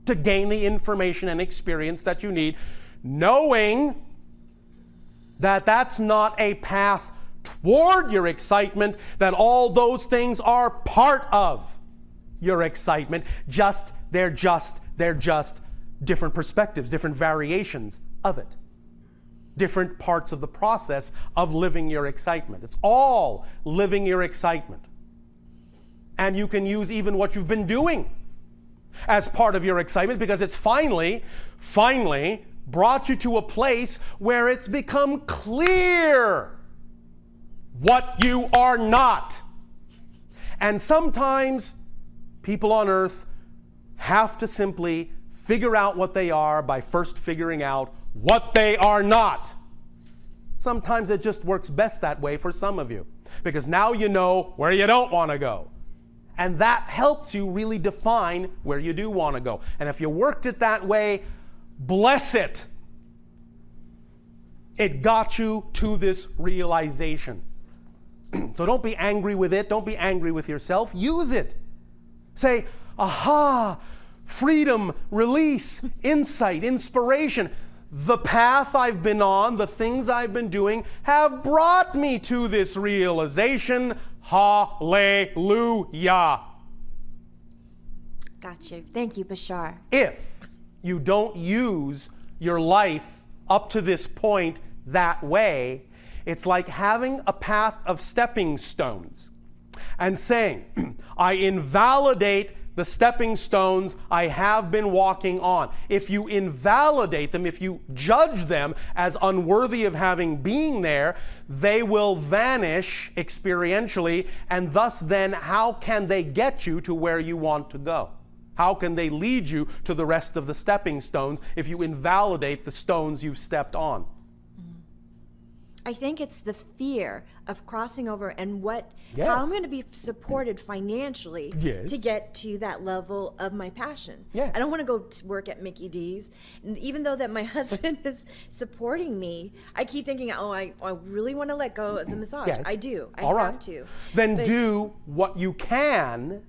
to gain the information and experience that you need, knowing that that's not a path toward your excitement, that all those things are part of your excitement. They're just different perspectives, different variations of it, different parts of the process of living your excitement. It's all living your excitement. And you can use even what you've been doing as part of your excitement, because it's finally brought you to a place where it's become clear what you are not. And sometimes people on earth have to simply figure out what they are by first figuring out what they are not. Sometimes it just works best that way for some of you, because now you know where you don't want to go. And that helps you really define where you do want to go. And if you worked it that way, bless it. It got you to this realization. So don't be angry with it. Don't be angry with yourself. Use it. Say, aha, freedom, release, insight, inspiration. the path I've been on, the things I've been doing have brought me to this realization. Hallelujah. Got you. Thank you, Bashar. If you don't use your life up to this point that way, it's like having a path of stepping stones and saying, I invalidate the stepping stones I have been walking on. If you invalidate them, if you judge them as unworthy of having been there, they will vanish experientially, and thus then how can they get you to where you want to go? How can they lead you to the rest of the stepping stones if you invalidate the stones you've stepped on? I think it's the fear of crossing over and Yes. how I'm going to be supported financially Yes. to get to that level of my passion. Yes. I don't want to go to work at Mickey D's. And even though that my husband is supporting me, I keep thinking, oh, I really want to let go of the massage. Yes. I do. I All right. have to. Then But- do what you can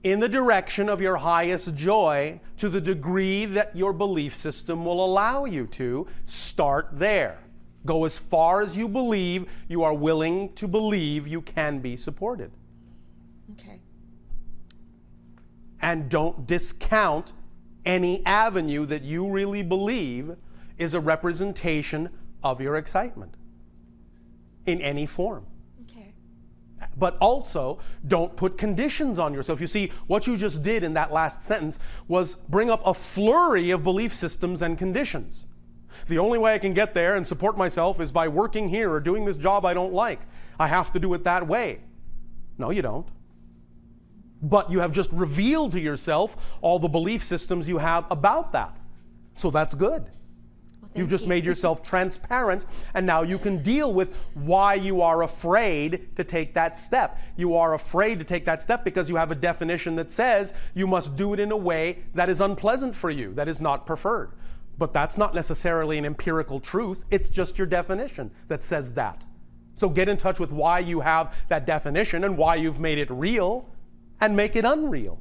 in the direction of your highest joy to the degree that your belief system will allow you to. Start there. Go as far as you believe you are willing to believe you can be supported. Okay. And don't discount any avenue that you really believe is a representation of your excitement in any form. Okay. But also, don't put conditions on yourself. You see, what you just did in that last sentence was bring up a flurry of belief systems and conditions. The only way I can get there and support myself is by working here or doing this job I don't like. I have to do it that way. No, you don't. But you have just revealed to yourself all the belief systems you have about that. So that's good. You've just made yourself transparent, and now you can deal with why you are afraid to take that step. You are afraid to take that step because you have a definition that says you must do it in a way that is unpleasant for you, that is not preferred. But that's not necessarily an empirical truth. It's just your definition that says that. So get in touch with why you have that definition and why you've made it real, and make it unreal.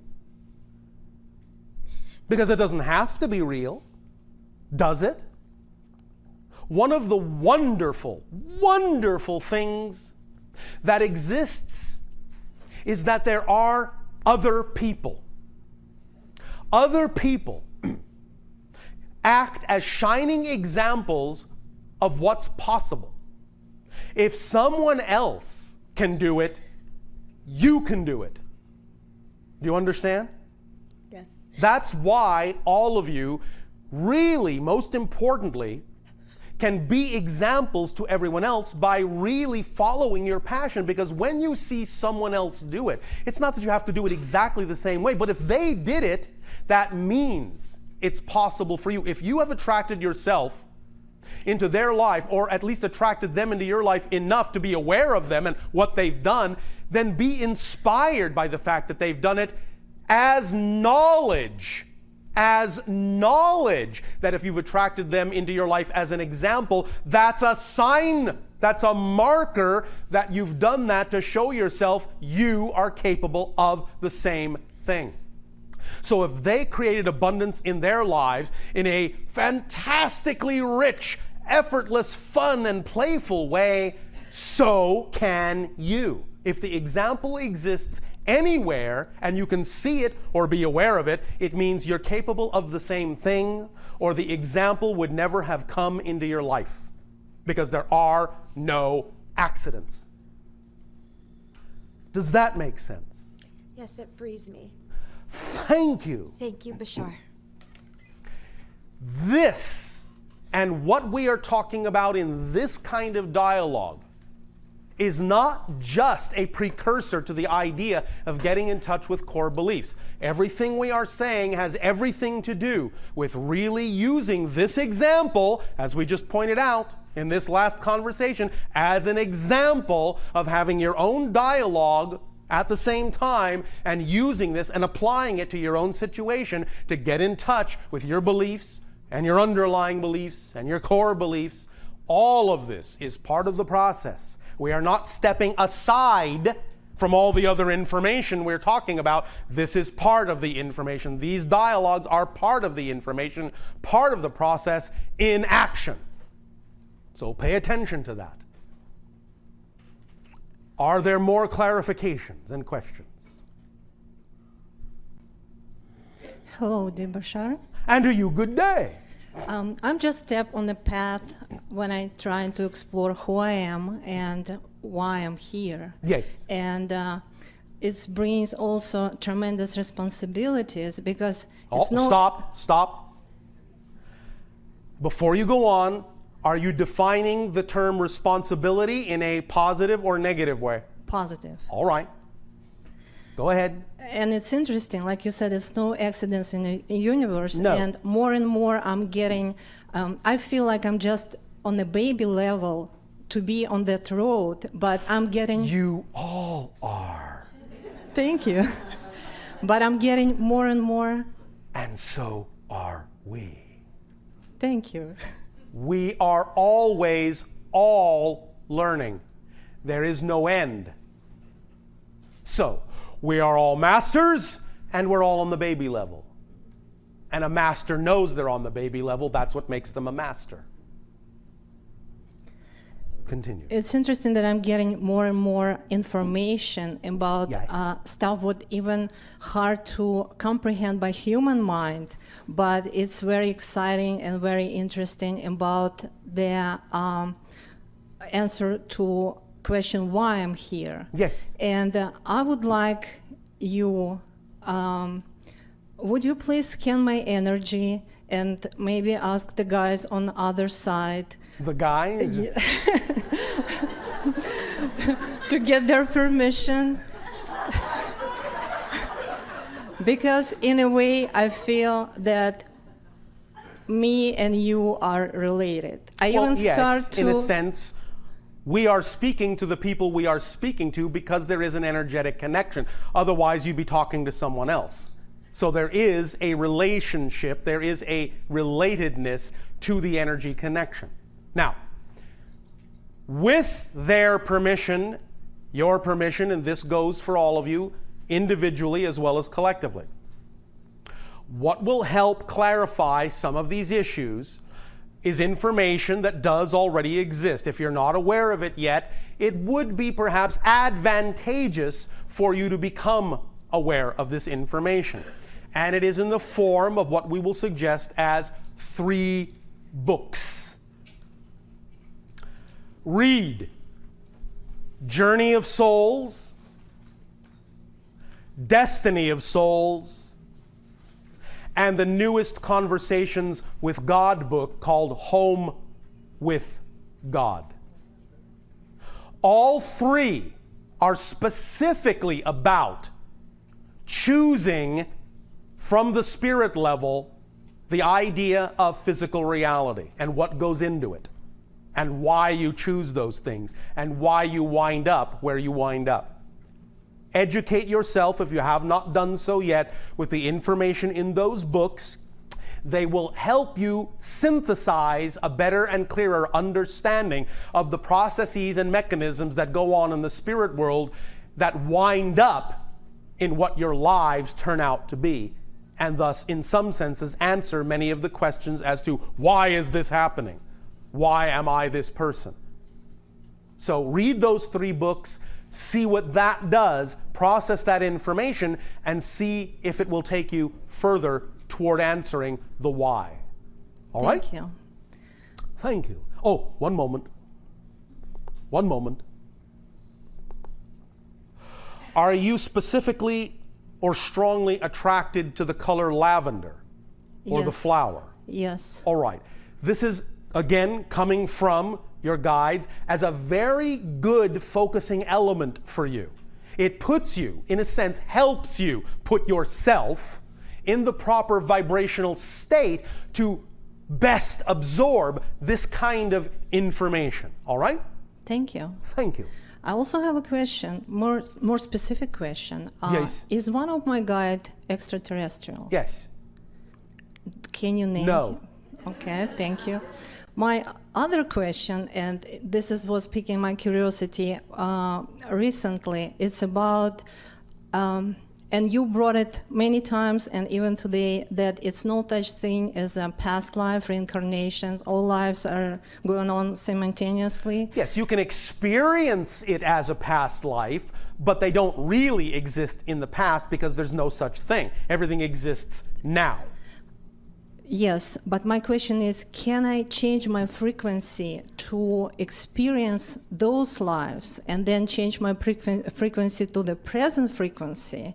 Because it doesn't have to be real, does it? One of the wonderful, wonderful things that exists is that there are other people. Other people act as shining examples of what's possible. If someone else can do it, you can do it. Do you understand? Yes. That's why all of you, really, most importantly, can be examples to everyone else by really following your passion. Because when you see someone else do it, it's not that you have to do it exactly the same way, but if they did it, that means it's possible for you. If you have attracted yourself into their life, or at least attracted them into your life enough to be aware of them and what they've done, then be inspired by the fact that they've done it as knowledge. As knowledge that if you've attracted them into your life as an example, that's a sign, that's a marker that you've done that to show yourself you are capable of the same thing. So if they created abundance in their lives in a fantastically rich, effortless, fun, and playful way, so can you. If the example exists anywhere and you can see it or be aware of it, it means you're capable of the same thing, or the example would never have come into your life, because there are no accidents. Does that make sense? Yes, it frees me. Thank you. Thank you, Bashar. This and what we are talking about in this kind of dialogue is not just a precursor to the idea of getting in touch with core beliefs. Everything we are saying has everything to do with really using this example, as we just pointed out in this last conversation, as an example of having your own dialogue at the same time and using this and applying it to your own situation to get in touch with your beliefs and your underlying beliefs and your core beliefs. All of this is part of the process. We are not stepping aside From all the other information we're talking about, this is part of the information. These dialogues are part of the information, part of the process in action. So pay attention to that. Are there more clarifications and questions? Hello, dear Bashar. And to you, good day. I'm just step on the path when I try to explore who I am and why I'm here. Yes. And it brings also tremendous responsibilities because it's Stop. Before you go on, are you defining the term responsibility in a positive or negative way? positive. All right. Go ahead. And it's interesting, like you said, there's no accidents in the universe. No. And more I'm getting, I feel like I'm just on the baby level to be on that road, but I'm getting... You all are. Thank you. But I'm getting more and more. And so are we. Thank you. We are always all learning. There is no end. So, we are all masters, and we're all on the baby level. And a master knows they're on the baby level. That's what makes them a master. Continue. It's interesting that I'm getting more and more information about stuff what even hard to comprehend by human mind, but it's very exciting and very interesting about the answer to question why I'm here. Yes. And I would like you, would you please scan my energy and maybe ask the guys on the other side. The guys? To get their permission. Because in a way, I feel that me and you are related. In a sense, we are speaking to the people we are speaking to because there is an energetic connection. Otherwise, you'd be talking to someone else. So there is a relationship, there is a relatedness to the energy connection. Now, with their permission, your permission, and this goes for all of you, individually as well as collectively, what will help clarify some of these issues is information that does already exist. If you're not aware of it yet, it would be perhaps advantageous for you to become aware of this information. And it is in the form of what we will suggest as 3 books. Read Journey of Souls, Destiny of Souls, and the newest Conversations with God book called Home with God. All 3 are specifically about choosing from the spirit level the idea of physical reality and what goes into it, and why you choose those things, and why you wind up where you wind up. Educate yourself, if you have not done so yet, with the information in those books. They will help you synthesize a better and clearer understanding of the processes and mechanisms that go on in the spirit world that wind up in what your lives turn out to be, and thus, in some senses, answer many of the questions as to why is this happening? Why am I this person? So read those 3 books, see what that does, process that information, and see if it will take you further toward answering the why. All right? Thank you. Thank you. Oh, one moment. One moment. Are you specifically or strongly attracted to the color lavender or the flower? Yes. All right. This is, again, coming from your guides as a very good focusing element for you. It puts you, in a sense, helps you put yourself in the proper vibrational state to best absorb this kind of information. All right? Thank you. Thank you. I also have a question, more specific question. Yes. Is one of my guide extraterrestrial? Yes. Can you name No. him? Okay, thank you. My other question, and was piquing my curiosity recently, it's about, and you brought it many times and even today, that it's no such thing as a past life, reincarnation. All lives are going on simultaneously. Yes, you can experience it as a past life, but they don't really exist in the past because there's no such thing. Everything exists now. Yes, but my question is, can I change my frequency to experience those lives and then change my frequency to the present frequency?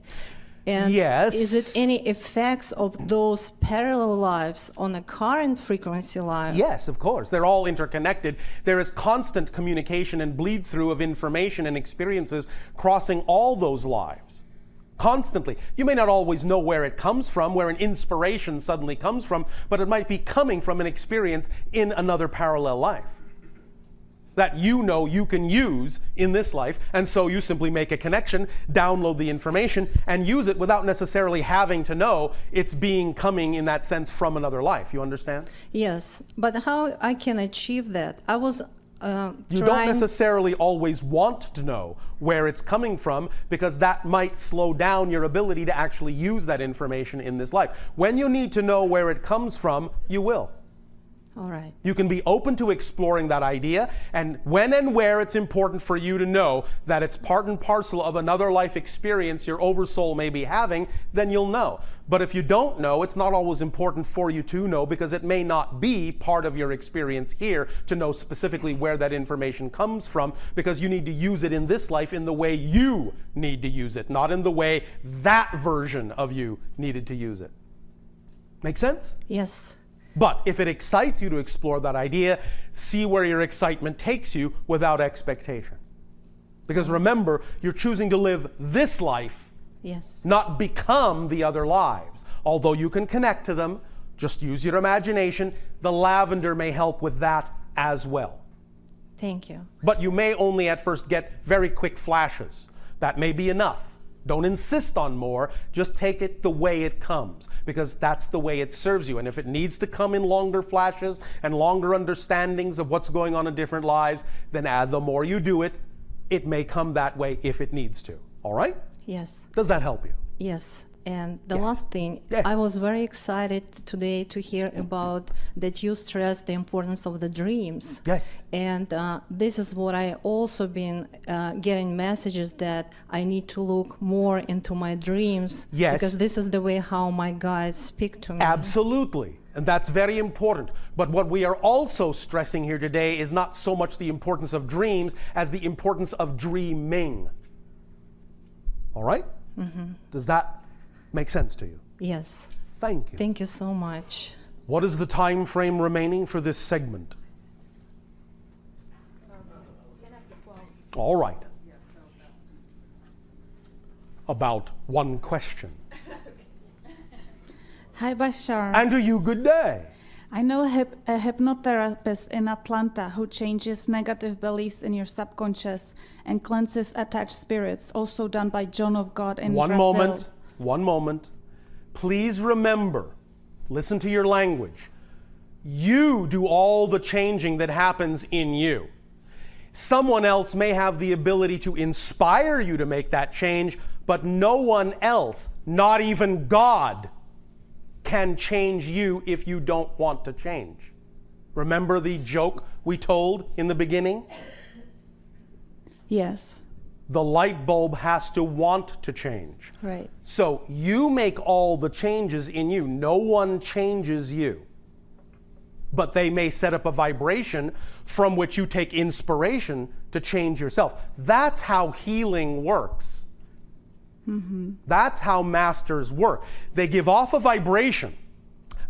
And yes. Is it any effects of those parallel lives on a current frequency life? Yes, of course. They're all interconnected. There is constant communication and bleed through of information and experiences crossing all those lives. Constantly. You may not always know where it comes from, where an inspiration suddenly comes from, but it might be coming from an experience in another parallel life that you know you can use in this life, and so you simply make a connection, download the information, and use it without necessarily having to know it's coming in that sense from another life. You understand? Yes, but how I can achieve that? I was You don't necessarily always want to know where it's coming from, because that might slow down your ability to actually use that information in this life. When you need to know where it comes from, you will. All right. You can be open to exploring that idea, and when and where it's important for you to know that it's part and parcel of another life experience your oversoul may be having, then you'll know. But if you don't know, it's not always important for you to know, because it may not be part of your experience here to know specifically where that information comes from, because you need to use it in this life in the way you need to use it, not in the way that version of you needed to use it. Make sense? Yes. But if it excites you to explore that idea, see where your excitement takes you without expectation. Because remember, you're choosing to live this life, yes, not become the other lives. Although you can connect to them, just use your imagination. The lavender may help with that as well. Thank you. But you may only at first get very quick flashes. That may be enough. Don't insist on more, just take it the way it comes, because that's the way it serves you. And if it needs to come in longer flashes and longer understandings of what's going on in different lives, then the more you do it, it may come that way if it needs to. All right? Yes. Does that help you? Yes. And the last thing, I was very excited today to hear about that you stressed the importance of the dreams. Yes. And this is what I also been getting messages that I need to look more into my dreams. Yes. Because this is the way how my guides speak to me. Absolutely. And that's very important. But what we are also stressing here today is not so much the importance of dreams as the importance of dreaming. All right? Mm-hmm. Does that make sense to you? Yes. Thank you. Thank you so much. What is the time frame remaining for this segment? All right. About one question. Hi, Bashar. And to you, good day. I know a hypnotherapist in Atlanta who changes negative beliefs in your subconscious and cleanses attached spirits, also done by John of God in Brazil. One moment. Please remember, listen to your language. You do all the changing that happens in you. Someone else may have the ability to inspire you to make that change, but no one else, not even God, can change you if you don't want to change. Remember the joke we told in the beginning? Yes. The light bulb has to want to change. Right. So you make all the changes in you. No one changes you. But they may set up a vibration from which you take inspiration to change yourself. That's how healing works. Mm-hmm. That's how masters work. They give off a vibration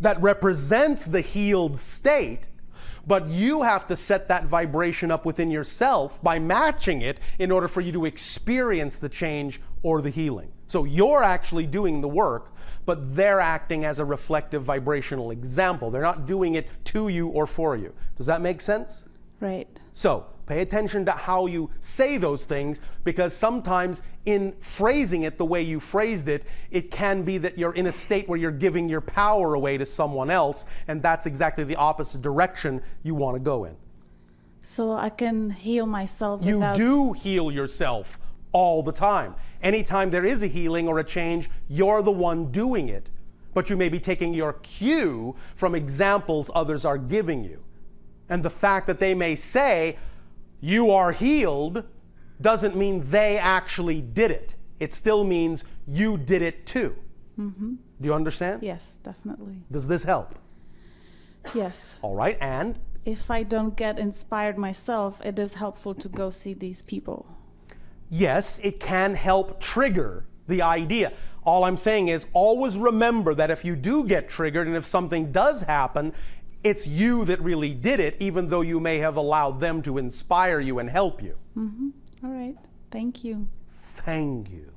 that represents the healed state, but you have to set that vibration up within yourself by matching it in order for you to experience the change or the healing. So you're actually doing the work, but they're acting as a reflective vibrational example. They're not doing it to you or for you. Does that make sense? Right. So pay attention to how you say those things, because sometimes in phrasing it the way you phrased it, it can be that you're in a state where you're giving your power away to someone else, and that's exactly the opposite direction you want to go in. So I can heal myself You without... do heal yourself all the time. Anytime there is a healing or a change, you're the one doing it. But you may be taking your cue from examples others are giving you. And the fact that they may say, you are healed, doesn't mean they actually did it. It still means you did it too. Mm-hmm. Do you understand? Yes, definitely. Does this help? Yes. All right, and? If I don't get inspired myself, it is helpful to go see these people. Yes, it can help trigger the idea. All I'm saying is always remember that if you do get triggered and if something does happen, it's you that really did it, even though you may have allowed them to inspire you and help you. Mm-hmm. All right. Thank you. Thank you.